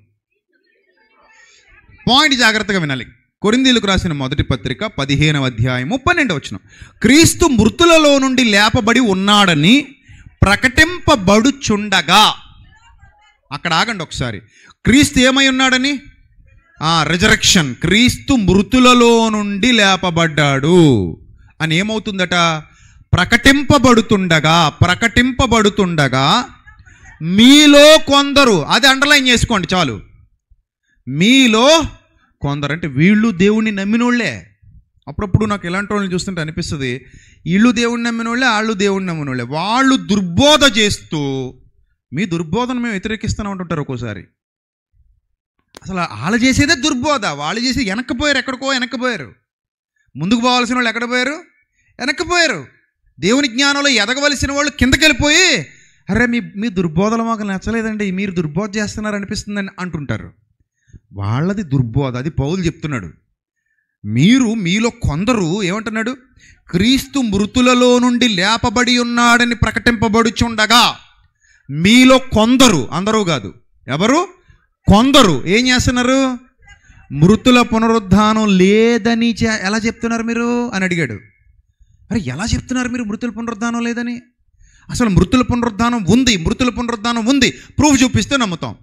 పాయింట్ జాగ్రత్తగా వినాలి. కొరింథీయులకు రాసిన మొదటి పత్రిక 15వ అధ్యాయము 12వ వచనం. క్రీస్తు మృతులలో నుండి లేపబడి ఉన్నాడని ప్రకటింపబడుచుండగా. అక్కడ ఆగండి ఒకసారి. క్రీస్తు ఏమై ఉన్నాడని? రిజరెక్షన్. క్రీస్తు మృతులలో నుండి లేపబడ్డాడు అని ఏమవుతుందట? ప్రకటింపబడుతుండగా మీలో కొందరు, అది అండర్లైన్ చేసుకోండి చాలు. మీలో కొందరు అంటే వీళ్ళు దేవుణ్ణి నమ్మినోళ్లే. అప్పుడప్పుడు నాకు ఇలాంటి వాళ్ళని చూస్తుంటే అనిపిస్తుంది, వీళ్ళు దేవుణ్ణి నమ్మినోళ్లే, వాళ్ళు దేవుణ్ణి నమ్మినోళ్లే. వాళ్ళు దుర్బోధ చేస్తూ మీ దుర్బోధను మేము వ్యతిరేకిస్తూనే ఉంటుంటారు ఒక్కోసారి. అసలు వాళ్ళు చేసేదే దుర్బోధ. వాళ్ళు చేసి వెనక్కిపోయారు, ఎక్కడికో వెనక్కిపోయారు. ముందుకు పోవాల్సిన వాళ్ళు ఎక్కడ పోయారు? వెనక్కిపోయారు. దేవుని జ్ఞానంలో ఎదగవలసిన వాళ్ళు కిందకి వెళ్ళిపోయి, అరే మీ దుర్బోధలు మాకు నచ్చలేదండి, మీరు దుర్బోధ చేస్తున్నారు అనిపిస్తుందని అంటుంటారు. వాళ్ళది దుర్బోధ. అది పౌలు చెప్తున్నాడు. మీలో కొందరు ఏమంటున్నాడు? క్రీస్తు మృతులలో నుండి లేపబడి ఉన్నాడని ప్రకటింపబడుచుండగా మీలో కొందరు, అందరూ కాదు, ఎవరు? కొందరు ఏం చేస్తున్నారు? మృతుల పునరుద్ధానం లేదని ఎలా చెప్తున్నారు మీరు అని అడిగాడు. అరే ఎలా చెప్తున్నారు మీరు మృతుల పునరుద్ధానం లేదని? అసలు మృతుల పునరుద్ధానం ఉంది, మృతుల పునరుద్ధానం ఉంది. ప్రూఫ్ చూపిస్తే నమ్ముతాం.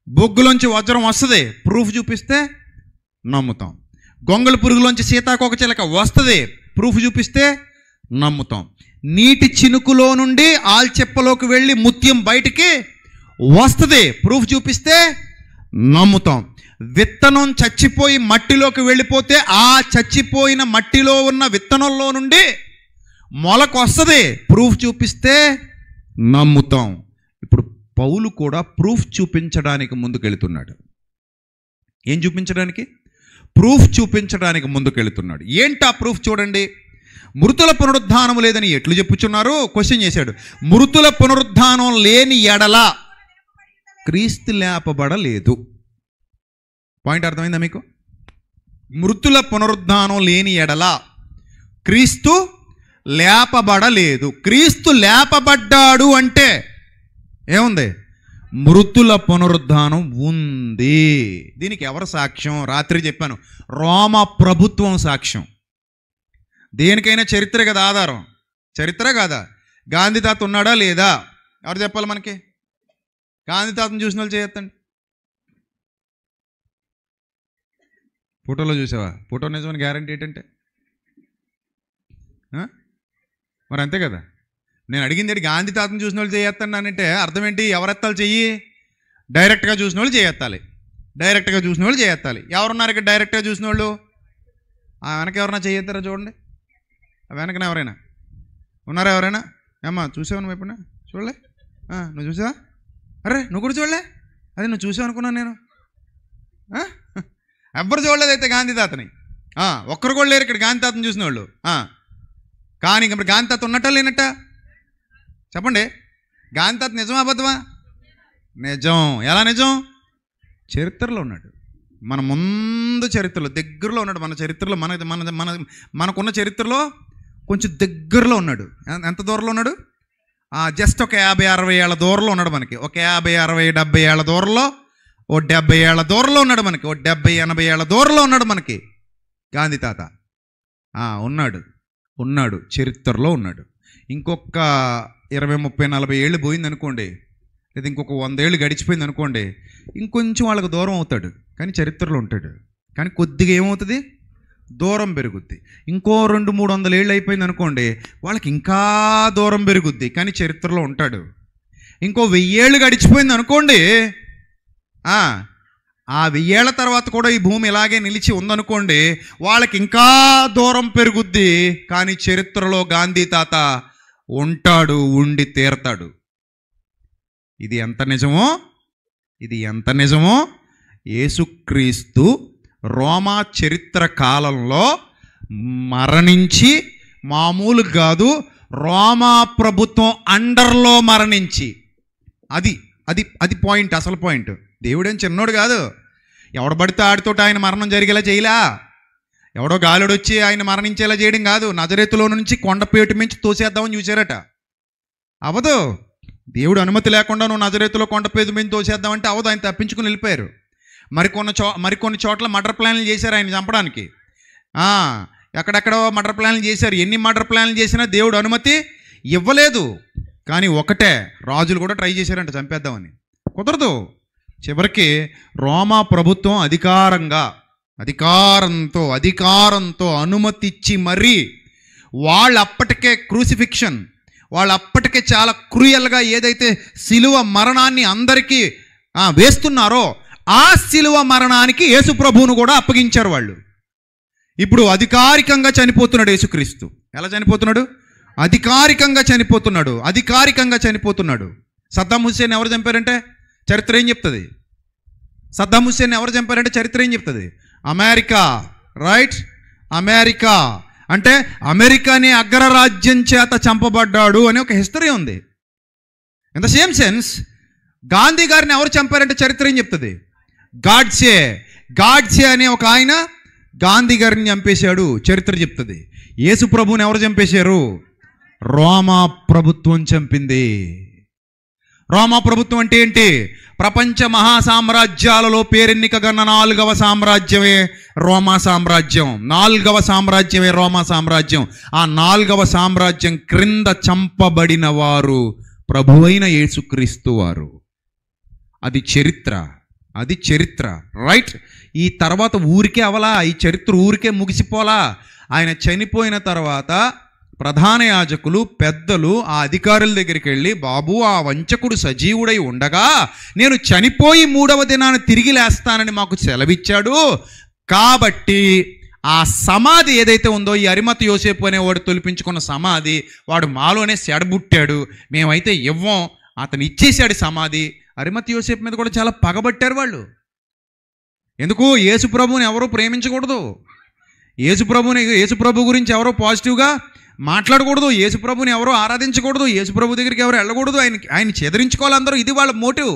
బొగ్గులోంచి వజ్రం వస్తుంది, ప్రూఫ్ చూపిస్తే నమ్ముతాం. గొంగళ పురుగులోంచి సీతాకోకచిలక వస్తుంది, ప్రూఫ్ చూపిస్తే నమ్ముతాం. నీటి చినుకులో నుండి ఆల్చెప్పలోకి వెళ్ళి ముత్యం బయటికి వస్తుంది, ప్రూఫ్ చూపిస్తే నమ్ముతాం. విత్తనం చచ్చిపోయి మట్టిలోకి వెళ్ళిపోతే ఆ చచ్చిపోయిన మట్టిలో ఉన్న విత్తనంలో నుండి మొలకు వస్తుంది, ప్రూఫ్ చూపిస్తే నమ్ముతాం. ఇప్పుడు పౌలు కూడా ప్రూఫ్ చూపించడానికి ముందుకెళ్తున్నాడు. ఏం చూపించడానికి? ప్రూఫ్ చూపించడానికి ముందుకెళ్తున్నాడు. ఏంటా ప్రూఫ్? చూడండి. మృతుల పునరుద్ధానం లేదని ఎట్లు చెప్పుచున్నారు? క్వశ్చన్ చేశాడు. మృతుల పునరుద్ధానం లేని ఎడల క్రీస్తు లేపబడలేదు. పాయింట్ అర్థమైందా మీకు? మృతుల పునరుద్ధానం లేని ఎడల క్రీస్తు లేపబడలేదు. క్రీస్తు లేపబడ్డాడు అంటే ఏముంది? మృతుల పునరుద్ధానం ఉంది. దీనికి ఎవరు సాక్ష్యం? రాత్రి చెప్పాను, రోమ ప్రభుత్వం సాక్ష్యం. దేనికైనా చరిత్ర కదా ఆధారం. చరిత్ర కాదా? గాంధీ తాత ఉన్నాడా లేదా? ఎవరు చెప్పాలి మనకి? గాంధీ తాతను చూసిన వాళ్ళు చేయొద్దండి. ఫోటోలో చూసావా? ఫోటో నిజమని గ్యారంటీ ఏంటంటే మరి అంతే కదా. నేను అడిగింది ఏంటి? గాంధీ తాతను చూసిన వాళ్ళు చేయొస్తానంటే అర్థం ఏంటి? ఎవరెత్తాలి చెయ్యి? డైరెక్ట్గా చూసిన వాళ్ళు చేయెత్తాలి. డైరెక్ట్గా చూసిన వాళ్ళు చేయెత్తాలి. ఎవరున్నారు ఇక్కడ డైరెక్ట్గా చూసిన వాళ్ళు? వెనక ఎవరైనా చేయెత్తారా? చూడండి, వెనకన ఎవరైనా ఉన్నారా? ఎవరైనా ఏమ్మా చూసావు నువ్వు ఎప్పుడైనా? చూడలే. నువ్వు చూసావా? అరే నువ్వు కూడా చూడలే? అదే నువ్వు చూసావు అనుకున్నాను నేను. ఎవ్వరు చూడలేదైతే గాంధీ తాతని. ఒక్కరు కూడా లేరు ఇక్కడ గాంధీ తాతని చూసిన వాళ్ళు. కానీ ఇప్పుడు గాంధీ తాత ఉన్నట్ట లేనట్ట చెప్పండి. గాంధీ తాత నిజమా అబద్ధమా? నిజం. ఎలా నిజం? చరిత్రలో ఉన్నాడు. మన ముందు చరిత్రలో దగ్గరలో ఉన్నాడు. మన చరిత్రలో మనకున్న చరిత్రలో కొంచెం దగ్గరలో ఉన్నాడు. ఎంత దూరంలో ఉన్నాడు? జస్ట్ ఒక 50-60 ఏళ్ళ దూరంలో ఉన్నాడు మనకి. ఒక 50-60-70 ఏళ్ళ దూరంలో, ఓ 70 ఏళ్ళ దూరంలో ఉన్నాడు మనకి. ఓ 70-80 ఏళ్ళ దూరంలో ఉన్నాడు మనకి గాంధీ తాత. ఉన్నాడు చరిత్రలో ఉన్నాడు. ఇంకొక 20-30-40 ఏళ్ళు పోయింది అనుకోండి, లేదా ఇంకొక 100 ఏళ్ళు గడిచిపోయింది అనుకోండి, ఇంకొంచెం వాళ్ళకి దూరం అవుతాడు. కానీ చరిత్రలో ఉంటాడు. కానీ కొద్దిగా ఏమవుతుంది? దూరం పెరుగుద్ది. ఇంకో 200-300 ఏళ్ళు అయిపోయింది అనుకోండి, వాళ్ళకి ఇంకా దూరం పెరుగుద్ది. కానీ చరిత్రలో ఉంటాడు. ఇంకో 1000 ఏళ్ళు గడిచిపోయింది అనుకోండి, ఆ 1000 ఏళ్ల తర్వాత కూడా ఈ భూమి ఇలాగే నిలిచి ఉందనుకోండి, వాళ్ళకి ఇంకా దూరం పెరుగుద్ది. కానీ చరిత్రలో గాంధీ తాత ఉంటాడు, ఉండి తీరతాడు. ఇది ఎంత నిజమో యేసుక్రీస్తు రోమా చరిత్ర కాలంలో మరణించి, మామూలు కాదు, రోమా ప్రభుత్వం అండర్లో మరణించి, అది పాయింట్, అసలు పాయింట్. దేవుడేం చిన్నోడు కాదు. ఎవడ పడితే ఆడితోటి ఆయన మరణం జరిగేలా చేయలా. ఎవడో గాలుడు వచ్చి ఆయన మరణించేలా చేయడం కాదు. నజరేతులో నుంచి కొండపేటు మించి తోసేద్దామని చూశారట. అవదు. దేవుడు అనుమతి లేకుండా నువ్వు నజరేతులో కొండపేటు మించి తోసేద్దామంటే అవదు. ఆయన తప్పించుకుని వెళ్ళిపోయారు. మరికొన్ని చోట్ల మర్డర్ ప్లాన్లు చేశారు ఆయన చంపడానికి. ఎక్కడెక్కడో మర్డర్ ప్లాన్లు చేశారు. ఎన్ని మర్డర్ ప్లాన్లు చేసినా దేవుడు అనుమతి ఇవ్వలేదు. కానీ ఒకటే, రాజులు కూడా ట్రై చేశారంట చంపేద్దామని. కుదరదు. చివరికి రోమా ప్రభుత్వం అధికారంతో అనుమతి ఇచ్చి మరీ వాళ్ళు అప్పటికే క్రూసిఫిక్షన్, వాళ్ళు అప్పటికే చాలా క్రూయల్గా ఏదైతే శిలువ మరణాన్ని అందరికీ వేస్తున్నారో ఆ శిలువ మరణానికి యేసు ప్రభువును కూడా అప్పగించారు వాళ్ళు. ఇప్పుడు అధికారికంగా చనిపోతున్నాడు యేసుక్రీస్తు. ఎలా చనిపోతున్నాడు? అధికారికంగా చనిపోతున్నాడు. సద్దాం హుస్సేన్ ఎవరు చంపారంటే చరిత్ర ఏం చెప్తుంది? సద్దాం హుస్సేన్ ఎవరు చంపారంటే చరిత్ర ఏం చెప్తుంది? అమెరికా. రైట్? అమెరికా అంటే అమెరికాని అగ్రరాజ్యం చేత చంపబడ్డాడు అని ఒక హిస్టరీ ఉంది. In the same sense Gandhi గారిని ఎవరు చంపారంటే చరిత్ర ఏం చెప్తుంది? గాడ్సే అనే ఒక ఆయన గాంధీ గారిని చంపేశాడు, చరిత్ర చెప్తుంది. యేసు ప్రభువుని ఎవరు చంపేశారు? రోమా ప్రభుత్వం చంపింది. రోమా ప్రభుత్వం అంటే ఏంటి? ప్రపంచ మహాసామ్రాజ్యాలలో పేరెన్నికగన్న 4వ సామ్రాజ్యమే రోమా సామ్రాజ్యం. 4వ సామ్రాజ్యమే రోమా సామ్రాజ్యం. ఆ 4వ సామ్రాజ్యం క్రింద చంపబడిన వారు ప్రభువైన యేసుక్రీస్తు వారు. అది చరిత్ర. రైట్? ఈ తర్వాత ఊరికే అవలా, ఈ చరిత్ర ఊరికే ముగిసిపోలా. ఆయన చనిపోయిన తర్వాత ప్రధాన యాజకులు, పెద్దలు, ఆ అధికారుల దగ్గరికి వెళ్ళి, బాబు ఆ వంచకుడు సజీవుడై ఉండగా నేను చనిపోయి 3వ దినాన తిరిగి లేస్తానని మాకు సెలవిచ్చాడు. కాబట్టి ఆ సమాధి ఏదైతే ఉందో, ఈ అరిమతు యోసేపు అనేవాడు తొలిపించుకున్న సమాధి, వాడు మాలోనే సెడబుట్టాడు, మేమైతే ఇవ్వం, అతను ఇచ్చేశాడు సమాధి. అరిమతు యోసేపు మీద కూడా చాలా పగబట్టారు వాళ్ళు. ఎందుకు? యేసు ప్రభువుని ఎవరూ ప్రేమించకూడదు, యేసు ప్రభు గురించి ఎవరో పాజిటివ్గా మాట్లాడకూడదు, యేసు ప్రభుని ఎవరో ఆరాధించకూడదు, యేసు ప్రభు దగ్గరికి ఎవరు వెళ్ళకూడదు, ఆయన చెదరించుకోవాలందరూ, ఇది వాళ్ళ మోటివ్.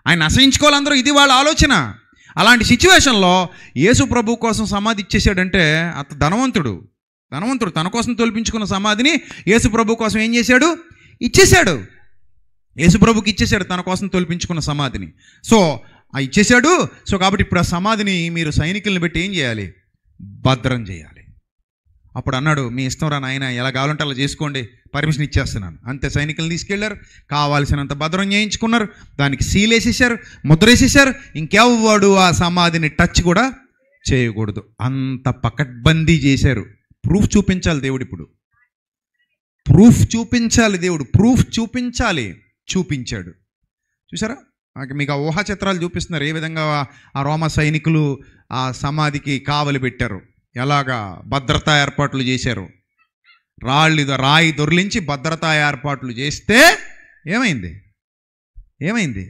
ఆయన అసహించుకోవాలందరూ, ఇది వాళ్ళ ఆలోచన. అలాంటి సిచ్యువేషన్లో యేసు ప్రభు కోసం సమాధి ఇచ్చేసాడంటే అత ధనవంతుడు తన కోసం తొలిపించుకున్న సమాధిని యేసు ప్రభు కోసం ఏం చేశాడు? ఇచ్చేశాడు. యేసు ప్రభుకి ఇచ్చేశాడు తన కోసం తొలిపించుకున్న సమాధిని. సో ఇచ్చేశాడు. సో కాబట్టి ఇప్పుడు ఆ సమాధిని మీరు సైనికులను పెట్టి ఏం చేయాలి? భద్రం చేయాలి. అప్పుడు అన్నాడు, మీ ఇష్టం రా నాయన, ఎలా కావాలంటే అలా చేసుకోండి, పర్మిషన్ ఇచ్చేస్తున్నాను. అంతే. సైనికులను తీసుకెళ్లారు, కావాల్సినంత భద్రం చేయించుకున్నారు, దానికి సీల్ వేసేసారు, ముద్ర వేసేసారు. ఇంకెవ్వడు ఆ సమాధిని టచ్ కూడా చేయకూడదు. అంత పకడ్బందీ చేశారు. ప్రూఫ్ చూపించాలి దేవుడు. ఇప్పుడు ప్రూఫ్ చూపించాలి దేవుడు. చూపించాడు. చూసారా? మీకు ఆ ఊహా చిత్రాలు చూపిస్తున్నారు ఏ విధంగా ఆ రోమా సైనికులు ఆ సమాధికి కావలి పెట్టారు, ఎలాగా భద్రతా ఏర్పాట్లు చేశారు. రాయి దొర్లించి భద్రతా ఏర్పాట్లు చేస్తే ఏమైంది? ఏమైంది?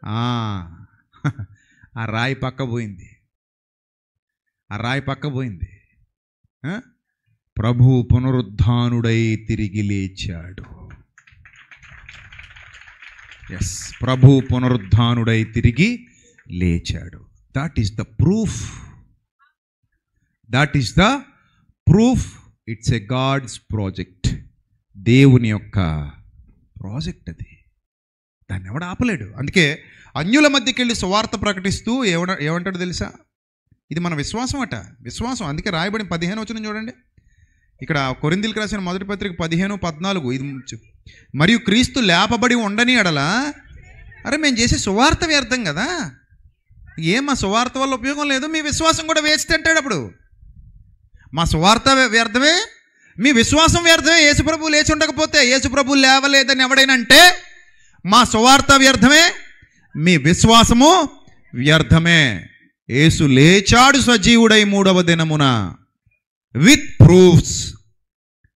ఆ రాయి పక్క పోయింది. ఆ రాయి పక్క పోయింది. ప్రభువు పునరుద్ధానుడై తిరిగి లేచాడు. ఎస్, ప్రభువు పునరుద్ధానుడై తిరిగి లేచాడు. That is the proof. That is the proof. It's a god's project. దేవుని యొక్క ప్రాజెక్ట్ అది. దాన్ని ఎవడు ఆపలేడు. అందుకే అన్యుల మధ్యకి వెళ్ళి సువార్త ప్రకటిస్తూ ఏమంటాడు తెలుసా? ఇది మన విశ్వాసం అట, విశ్వాసం. అందుకే రాయబడిన 15 వచనం చూడండి. ఇక్కడ కొరింథీయులకు రాసిన మొదటి పత్రిక 15:14. ఇది మరియు క్రీస్తు లేపబడి ఉండని ఎడలా, అరే మేము చేసే సువార్త వ్యర్థం కదా, మా సువార్త వల్ల ఉపయోగం లేదు, మీ విశ్వాసం కూడా వేస్ట్ అంటాడు. అప్పుడు మా సువార్త వ్యర్థమే, మీ విశ్వాసం వ్యర్థమే. యేసుప్రభు లేచి ఉండకపోతే, యేసుప్రభు లేవలేదని ఎవడైనా అంటే మా సువార్త వ్యర్థమే, మీ విశ్వాసము వ్యర్థమే. యేసు లేచాడు సజీవుడై 3వ దినమున విత్ ప్రూఫ్స్.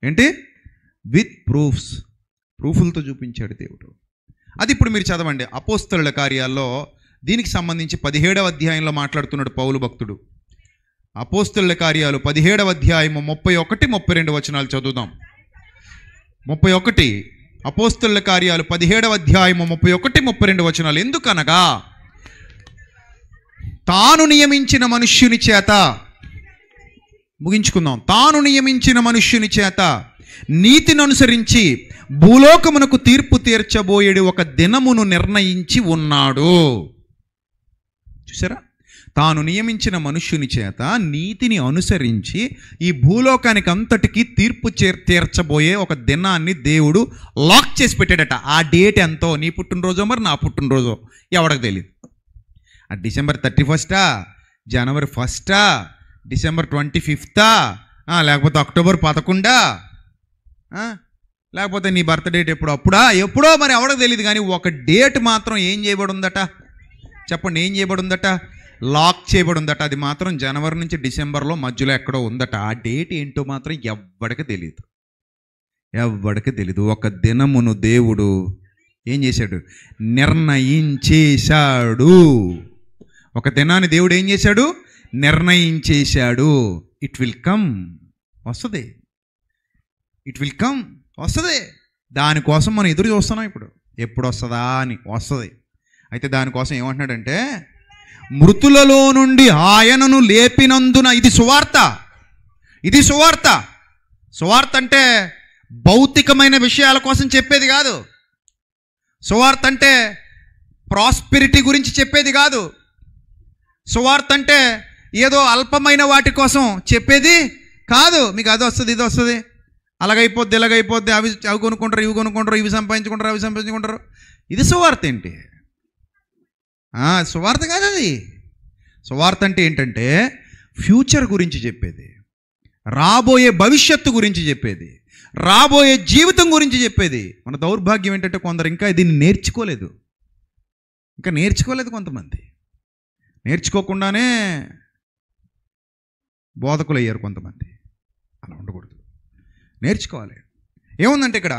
ఏంటి? With proofs. ప్రూఫ్లతో చూపించాడు దేవుడు. అది ఇప్పుడు మీరు చదవండి. అపోస్తలుల కార్యాల్లో దీనికి సంబంధించి 17వ అధ్యాయంలో మాట్లాడుతున్నాడు పౌలు భక్తుడు. అపోస్తలుల కార్యాలు 17వ అధ్యాయము 31, 32 వచనాలు చదువుదాం. 31 అపోస్తలుల కార్యాలు 17వ అధ్యాయము 31, 32 వచనాలు. ఎందుకనగా తాను నియమించిన మనుష్యుని చేత, ముగించుకుందాం, తాను నియమించిన మనుష్యుని చేత నీతిని అనుసరించి భూలోకమునకు తీర్పు తీర్చబోయేడు ఒక దినమును నిర్ణయించి ఉన్నాడు. చూసారా? తాను నియమించిన మనుష్యుని చేత నీతిని అనుసరించి ఈ భూలోకానికి అంతటికీ తీర్పు తీర్చబోయే ఒక దినాన్ని దేవుడు లాక్ చేసి పెట్టాడట. ఆ డేట్ ఎంతో, నీ పుట్టినరోజో మరి నా పుట్టినరోజో ఎవరికి తెలియదు. ఆ డిసెంబర్ 31, జనవరి 1, డిసెంబర్ 25, లేకపోతే అక్టోబర్ 11, లేకపోతే నీ బర్త్ డేట్ ఎప్పుడో మరి ఎవరికి తెలియదు. కానీ ఒక డేట్ మాత్రం ఏం చేయబడి ఉందట? చెప్పండి, ఏం చేయబడి ఉందట? లాక్ చేయబడి ఉందట. అది మాత్రం జనవరి నుంచి డిసెంబర్లో మధ్యలో ఎక్కడో ఉందట. ఆ డేట్ ఏంటో మాత్రం ఎవ్వడికి తెలియదు, ఎవ్వడికి తెలీదు. ఒక దినమును దేవుడు ఏం చేశాడు? నిర్ణయించేశాడు. ఒక దినాన్ని దేవుడు ఏం చేశాడు? నిర్ణయించేశాడు. ఇట్ విల్ కమ్, వస్తుంది. ఇట్ విల్ కమ్, వస్తుంది. దానికోసం మనం ఎదురు చూస్తున్నాం ఇప్పుడు. ఎప్పుడు వస్తుందా అని. వస్తుంది. అయితే దానికోసం ఏమంటున్నాడంటే, మృతులలో నుండి ఆయనను లేపినందున. ఇది సువార్త, ఇది సువార్త. సువార్త అంటే భౌతికమైన విషయాల కోసం చెప్పేది కాదు. సువార్త అంటే ప్రాస్పెరిటీ గురించి చెప్పేది కాదు. సువార్త అంటే ఏదో అల్పమైన వాటి కోసం చెప్పేది కాదు. మీకు అది వస్తుంది, ఇది వస్తుంది, అలాగైపోద్ది, ఇలాగైపోద్ది, అవి కొనుక్కుంటారు, ఇవి కొనుక్కుంటారు, ఇవి సంపాదించుకుంటారు, అవి సంపాదించుకుంటారు. ఇది సువార్త ఏంటి? సువార్త కాదు అది. సువార్త అంటే ఏంటంటే ఫ్యూచర్ గురించి చెప్పేది, రాబోయే భవిష్యత్తు గురించి చెప్పేది, రాబోయే జీవితం గురించి చెప్పేది. మన దౌర్భాగ్యం ఏంటంటే కొందరు ఇంకా దీన్ని నేర్చుకోలేదు. కొంతమంది నేర్చుకోకుండానే బోధకులు అయ్యారు కొంతమంది. అలా ఉండకూడదు, నేర్చుకోవాలి. ఏముందంటే ఇక్కడ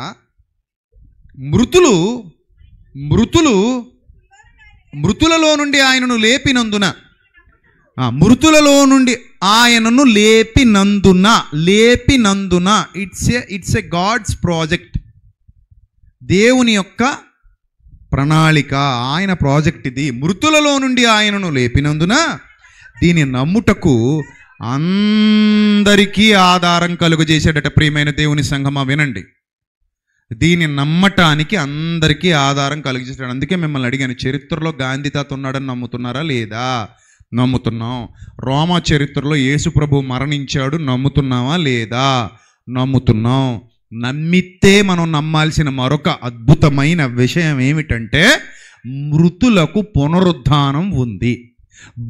మృతులలో నుండి ఆయనను లేపినందున, మృతులలో నుండి ఆయనను లేపినందున ఇట్స్ ఎ గాడ్స్ ప్రాజెక్ట్. దేవుని యొక్క ప్రణాళిక, ఆయన ప్రాజెక్ట్ ఇది. మృతులలో నుండి ఆయనను లేపినందున దీని నమ్ముటకు అందరికీ ఆధారం కలుగజేసేటట. ప్రియమైన దేవుని సంఘమా వినండి, దీన్ని నమ్మటానికి అందరికీ ఆధారం కలిగించాడు. అందుకే మిమ్మల్ని అడిగాను, చరిత్రలో గాంధీ తాత ఉన్నాడని నమ్ముతున్నారా లేదా? నమ్ముతున్నాం. రోమా చరిత్రలో యేసు ప్రభు మరణించాడు, నమ్ముతున్నావా లేదా? నమ్ముతున్నాం. నమ్మితే మనం నమ్మాల్సిన మరొక అద్భుతమైన విషయం ఏమిటంటే, మృతులకు పునరుద్ధానం ఉంది.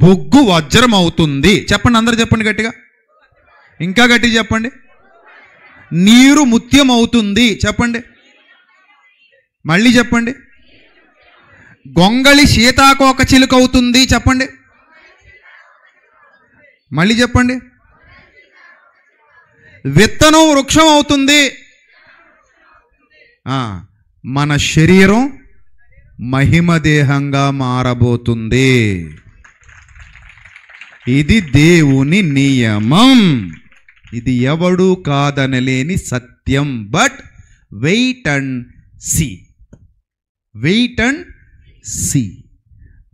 బొగ్గు వజ్రం అవుతుంది. చెప్పండి, అందరూ చెప్పండి గట్టిగా, ఇంకా గట్టిగా చెప్పండి. నీరు ముత్యం అవుతుంది. చెప్పండి, మళ్ళీ చెప్పండి. గొంగళి సీతాకోక చిలుక అవుతుంది. చెప్పండి, మళ్ళీ చెప్పండి. విత్తనం వృక్షం అవుతుంది. మన శరీరం మహిమదేహంగా మారబోతుంది. ఇది దేవుని నియమం. ఇది ఎవడు కాదనలేని సత్యం. But wait and see. Wait and see.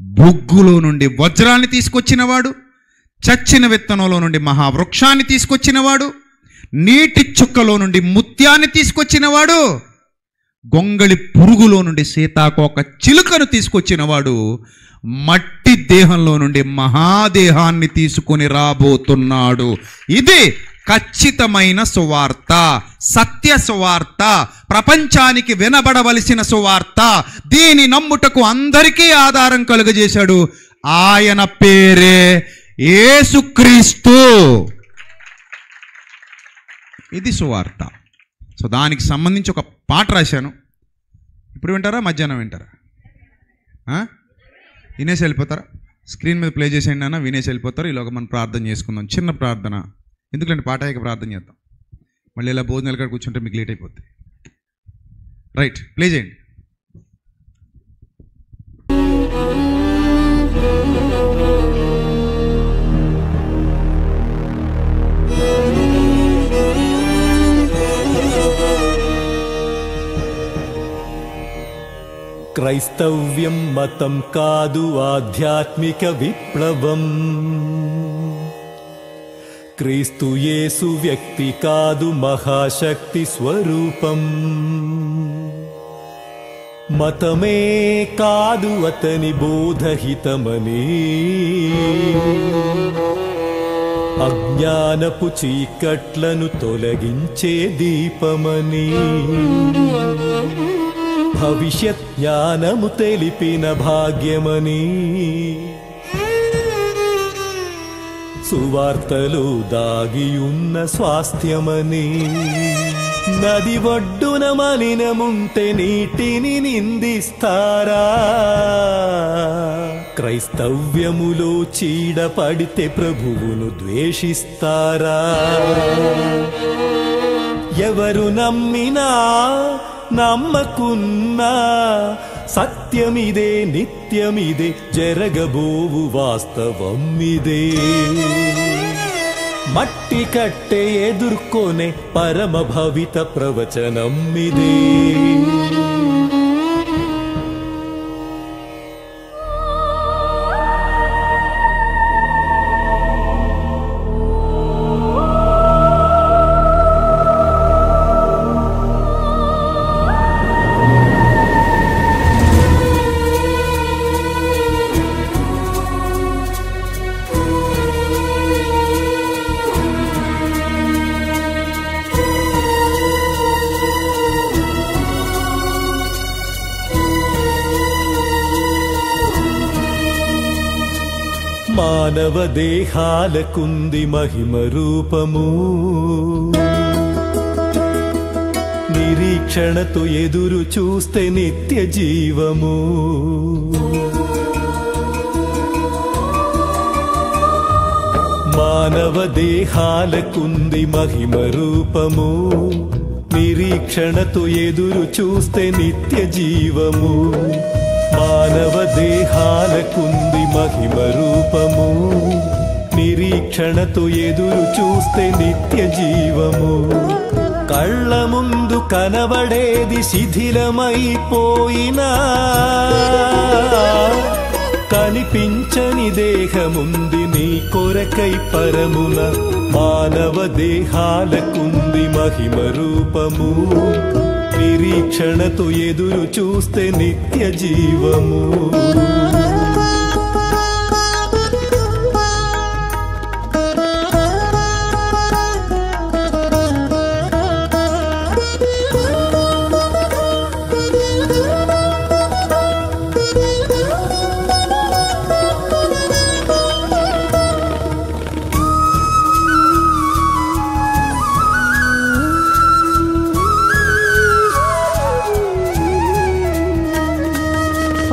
బొగ్గులో నుండి వజ్రాన్ని తీసుకొచ్చినవాడు, చచ్చిన విత్తనంలో నుండి మహావృక్షాన్ని తీసుకొచ్చినవాడు, నీటి చుక్కలో నుండి ముత్యాన్ని తీసుకొచ్చినవాడు, గొంగళి పురుగులో నుండి సీతాకోక చిలుకను తీసుకొచ్చినవాడు మట్టి దేహంలో నుండి మహాదేహాన్ని తీసుకొని రాబోతున్నాడు. ఇది ఖచ్చితమైన సువార్త, సత్య సువార్త, ప్రపంచానికి వినబడవలసిన సువార్త. దీని నమ్ముటకు అందరికీ ఆధారం కలుగజేశాడు. ఆయన పేరే యేసుక్రీస్తు. ఇది సువార్త. సో దానికి సంబంధించి ఒక పాట రాశాను. ఇప్పుడు వింటారా, మధ్యాహ్నం వింటారా? వినేసి వెళ్ళిపోతారా? స్క్రీన్ మీద ప్లే చేసేయండి అన్న, వినేసి వెళ్ళిపోతారు. ఈలోగా మనం ప్రార్థన చేసుకుందాం. చిన్న ప్రార్థన. ఎందుకంటే పాట అయ్యాక ప్రార్థన చేద్దాం. మళ్ళీ ఇలా భోజనాలు కాడ కూర్చుంటే మీకు లేట్ అయిపోద్ది. రైట్, ప్లే చేయండి. క్రైస్తవ్యం మతం కాదు, ఆధ్యాత్మిక విప్లవం. క్రీస్తు యేసు వ్యక్తి కాదు, మహాశక్తి స్వరూపం. మతమే కాదు అతని బోధహితమని, అజ్ఞానపు చీకట్లను తొలగించే దీపమని, భవిష్యత్ జ్ఞానము తెలిపిన భాగ్యమని, సువార్తలు దాగియున్న స్వాస్థ్యమని. నది ఒడ్డున మలినముంటే నీటిని నిందిస్తారా? క్రైస్తవ్యములో చీడ పడితే ప్రభువును ద్వేషిస్తారా? ఎవరు నమ్మినా నమ్మకున్నా సత్యమిదే, నిత్యమిదే, జరగబోవు వాస్తవం ఇదే. మట్టి కట్టే ఎదుర్కొనే పరమ భవిత ప్రవచనం ఇదే. మానవ దేహాలకుంది మహిమ రూపము, నిరీక్షణతో ఎదురు చూస్తే నిత్య జీవము. మానవ దేహాలకుంది మహిమ రూపము, నిరీక్షణతో ఎదురు చూస్తే నిత్య జీవము. మానవ దేహాలకుంది మహిమ రూపము, నిరీక్షణతో ఎదురు చూస్తే నిత్య జీవము. కళ్ళ ముందు కనబడేది శిథిలమైపోయినా, కనిపించని దేహముంది నీ కొరకై పరమున. మానవ దేహాలకుంది మహిమ రూపము, నిరీక్షణతో ఎదురు చూస్తే నిత్య జీవము.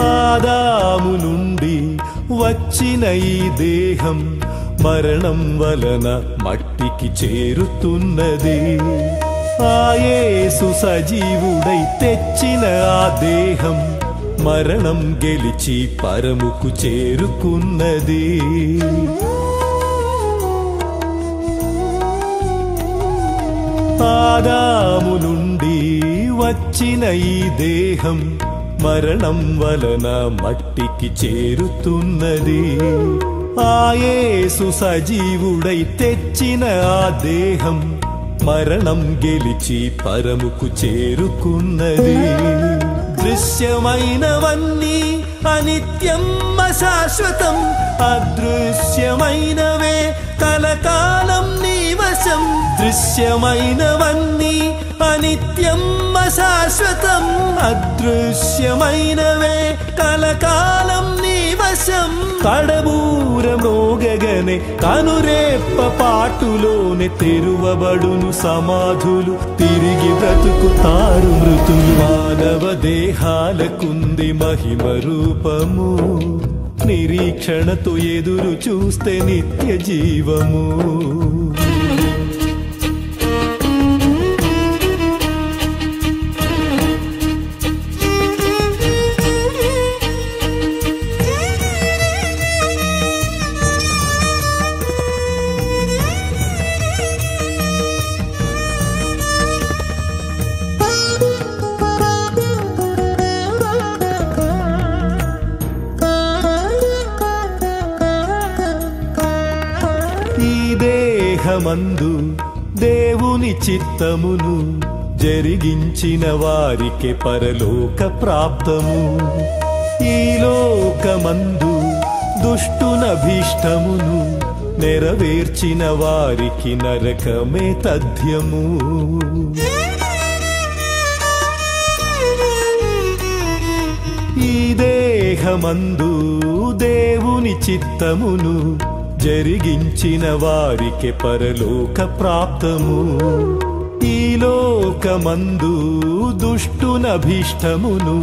ఆదాము నుండి వచ్చిన ఈ దేహం మరణం వలన మట్టికి చేరుతున్నది. ఆ యేసు సజీవుడై తెచ్చిన ఆ దేహం మరణం గెలిచి పరముకు చేరుకున్నది. ఆదాము నుండి వచ్చిన ఈ దేహం మరణం వలన మట్టికి చేరుతున్నది. ఆ యేసు సజీవుడై తెచ్చిన ఆ దేహం మరణం గెలిచి పరముకు చేరుకున్నది. దృశ్యమైనవన్నీ అనిత్యం అశాశ్వతం, అదృశ్యమైనవే కలకాలం నీ వశం. దృశ్యమైనవన్నీ అనిత్యం అశాశ్వతం, అదృశ్యమైనవే కలకాలం నీ వశం. కడబూర మ్రోగగనే కనురేప్ప పాటులోనే తెరువబడును సమాధులు, తిరిగి బ్రతుకుతారు మృతులు. మానవ దేహాలకుంది మహిమ రూపము, నిరీక్షణతో ఎదురు చూస్తే నిత్య జీవము. మందు దేవుని చిత్తమును జరిగించిన వారికే పరలోక ప్రాప్తము. ఈ లోకమందు దుష్టునభీష్టమును నెరవేర్చిన వారికి నరకమే తథ్యము. ఈ దేహమందు దేవుని చిత్తమును జరిగించిన వారికి పరలోక ప్రాప్తము. ఈ లోకమందు దుష్టునభీష్టమును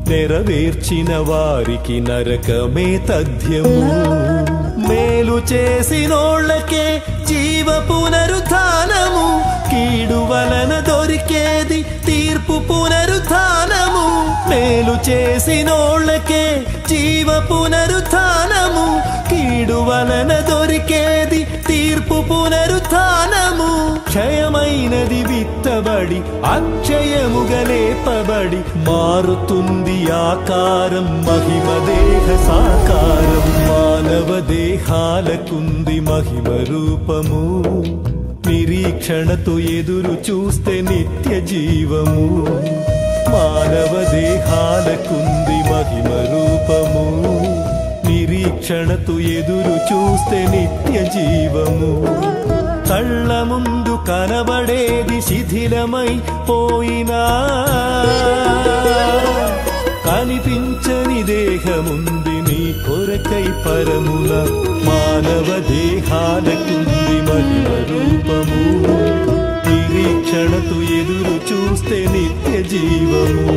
నెరవేర్చిన వారికి నరకమే తథ్యము. మేలు చేసినోళ్ళకే జీవ పునరుత్థానము, కీడు వలన దొరికేది తీర్పు పునరుత్థానము. మేలు చేసినోళ్ళకే జీవ పునరుత్థానము, కీడు వలన దొరికేది తీర్పు పునరుత్థానము. క్షయమైనది విత్తబడి అక్షయముగా లేపబడి మారుతుంది ఆకారం, మహిమ దేహ సాకారం. మానవ దేహాలకుంది మహిమ రూపము, నిరీక్షణతో ఎదురు చూస్తే నిత్య జీవము. మానవ దేహాలకుంది మహిమ రూపము, నిరీక్షణతో ఎదురు చూస్తే నిత్య జీవము. కళ్ళ ముందు కనబడేది శిథిలమై పోయినా, కనిపించని దేహముంది నీ కొరకై పరమున. మానవ దేహాలకుంది మహిమ రూపము, నిరీక్షణతో ఎదురు చూస్తే నిత్య జీవము.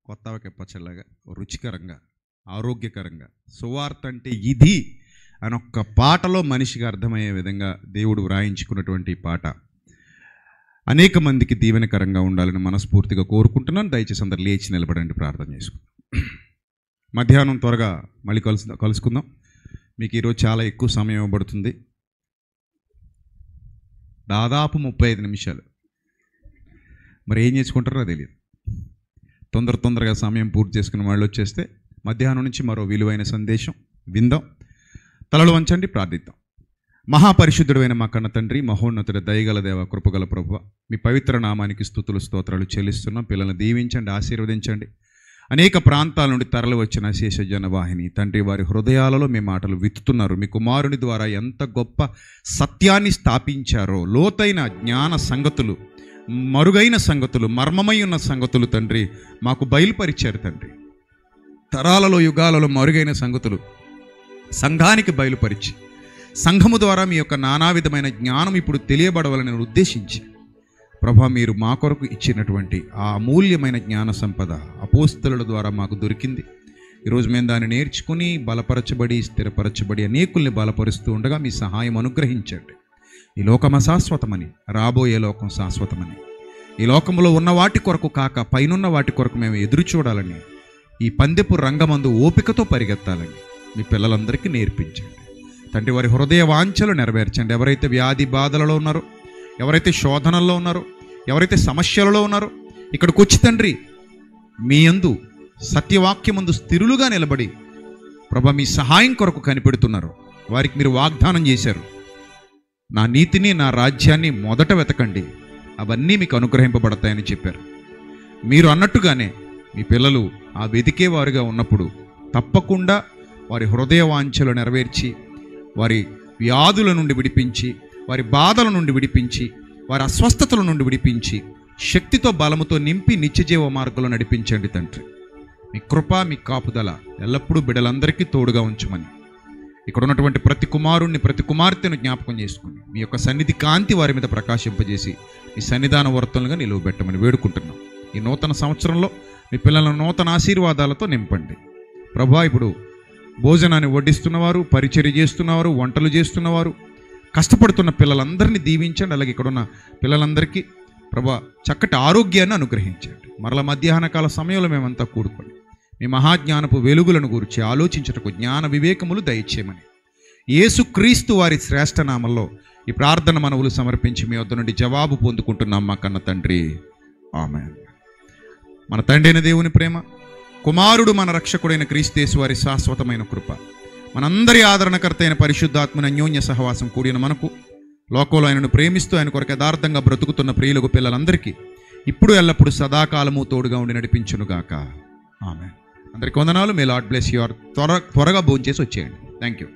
కొత్తవకి పచ్చళ్ళగా రుచికరంగా ఆరోగ్యకరంగా సువార్త అంటే ఇది అని ఒక్క పాటలో మనిషికి అర్థమయ్యే విధంగా దేవుడు వ్రాయించుకున్నటువంటి పాట అనేక మందికి దీవెనకరంగా ఉండాలని మనస్ఫూర్తిగా కోరుకుంటున్నాను. దయచేసి అందరు లేచి నిలబడండి, ప్రార్థన చేసుకుందాం. మధ్యాహ్నం త్వరగా మళ్ళీ కలుసుకుందాం. మీకు ఈరోజు చాలా ఎక్కువ సమయం ఇవ్వబడుతుంది, దాదాపు 35 నిమిషాలు. మరి ఏం చేసుకుంటారో తెలియదు. తొందరగా సమయం పూర్తి చేసుకున్న వాళ్ళు వచ్చేస్తే మధ్యాహ్నం నుంచి మరో విలువైన సందేశం విందాం. తలలు వంచండి, ప్రార్థిద్దాం. మహాపరిశుద్ధుడైన మా కన్న తండ్రి, మహోన్నతుడ, దయగల దేవ, కృపగల ప్రభువ, మీ పవిత్ర నామానికి స్తుతులు స్తోత్రాలు చెల్లిస్తున్నాం. పిల్లల్ని దీవించండి, ఆశీర్వదించండి. అనేక ప్రాంతాల నుండి తరలి వచ్చిన శేష జనవాహిని తండ్రి, వారి హృదయాలలో మీ మాటలు విత్తుతున్నారు. మీ కుమారుని ద్వారా ఎంత గొప్ప సత్యాన్ని స్థాపించారో, లోతైన జ్ఞాన సంగతులు, మరుగైన సంగతులు, మర్మమై ఉన్న సంగతులు తండ్రి మాకు బయలుపరిచారు. తండ్రి, తరాలలో యుగాలలో మరుగైన సంగతులు సంఘానికి బయలుపరిచి, సంఘము ద్వారా మీ యొక్క నానా విధమైన జ్ఞానం ఇప్పుడు తెలియబడవాలని ఉద్దేశించి ప్రభా, మీరు మా కొరకు ఇచ్చినటువంటి ఆ అమూల్యమైన జ్ఞాన సంపద అపోస్తలుల ద్వారా మాకు దొరికింది. ఈరోజు మేము దాన్ని నేర్చుకుని బలపరచబడి స్థిరపరచబడి అనేకుల్ని బలపరుస్తూ ఉండగా మీ సహాయం అనుగ్రహించండి. ఈ లోకం అశాశ్వతమని, రాబోయే లోకం శాశ్వతమని, ఈ లోకంలో ఉన్న వాటి కొరకు కాక పైనున్న వాటి కొరకు మేము ఎదురు చూడాలని, ఈ పందెపు రంగమందు ఓపికతో పరిగెత్తాలని మీ పిల్లలందరికీ నేర్పించండి తండ్రి. వారి హృదయ వాంఛలు నెరవేర్చండి. ఎవరైతే వ్యాధి బాధలలో ఉన్నారో, ఎవరైతే శోధనల్లో ఉన్నారో, ఎవరైతే సమస్యలలో ఉన్నారో, ఇక్కడికి వచ్చి తండ్రి మీ యందు సత్యవాక్యమందు స్థిరులుగా నిలబడి ప్రభా మీ సహాయం కొరకు కనిపెడుతున్నారు. వారికి మీరు వాగ్దానం చేశారు, నా నీతిని నా రాజ్యాన్ని మొదట వెతకండి, అవన్నీ మీకు అనుగ్రహింపబడతాయని చెప్పారు. మీరు అన్నట్టుగానే మీ పిల్లలు ఆ వెతికేవారుగా ఉన్నప్పుడు తప్పకుండా వారి హృదయ వాంఛలు నెరవేర్చి, వారి వ్యాధుల నుండి విడిపించి, వారి బాధల నుండి విడిపించి, వారి అస్వస్థతల నుండి విడిపించి, శక్తితో బలముతో నింపి నిత్యజీవ మార్గంలో నడిపించండి తండ్రి. మీ కృప, మీ కాపుదల ఎల్లప్పుడూ బిడ్డలందరికీ తోడుగా ఉంచమని, ఇక్కడ ఉన్నటువంటి ప్రతి కుమారుణ్ణి, ప్రతి కుమార్తెను జ్ఞాపకం చేసుకుని మీ యొక్క సన్నిధి కాంతి వారి మీద ప్రకాశింపజేసి మీ సన్నిధాన వర్తనలుగా నిలువబెట్టమని వేడుకుంటున్నాం. ఈ నూతన సంవత్సరంలో మీ పిల్లలను నూతన ఆశీర్వాదాలతో నింపండి ప్రభా. ఇప్పుడు భోజనాన్ని వడ్డిస్తున్నవారు, పరిచర్య చేస్తున్నవారు, వంటలు చేస్తున్నవారు, కష్టపడుతున్న పిల్లలందరినీ దీవించండి. అలాగే ఇక్కడున్న పిల్లలందరికీ ప్రభా చక్కటి ఆరోగ్యాన్ని అనుగ్రహించండి. మరల మధ్యాహ్న కాల సమయంలో మేమంతా కూడుకొని మీ మహాజ్ఞానపు వెలుగులను గురించి ఆలోచించుటకు జ్ఞాన వివేకములు దయచేయమని యేసుక్రీస్తు వారి శ్రేష్ఠ నామంలో ఈ ప్రార్థన మనవులు సమర్పించి మీ వద్ద నుండి జవాబు పొందుకుంటున్నాం మా కన్న తండ్రి, ఆమేన్. మన తండ్రి అయిన దేవుని ప్రేమ, కుమారుడు మన రక్షకుడైన క్రీస్తు వారి శాశ్వతమైన కృప, మనందరి ఆదరణకర్త అయిన పరిశుద్ధాత్మని అన్యోన్య సహవాసం కూడిన మనకు, లోకంలో ఆయనను ప్రేమిస్తూ ఆయన కొరకు యథార్థంగా బ్రతుకుతున్న ప్రియులకు పిల్లలందరికీ ఇప్పుడు ఎల్లప్పుడూ సదాకాలము తోడుగా ఉండి నడిపించునుగాక, ఆమేన్. అందరికీ వందనాలు. మే లార్డ్ బ్లెస్ యు. త్వరగా భోంచేసి వచ్చేయండి. Thank you.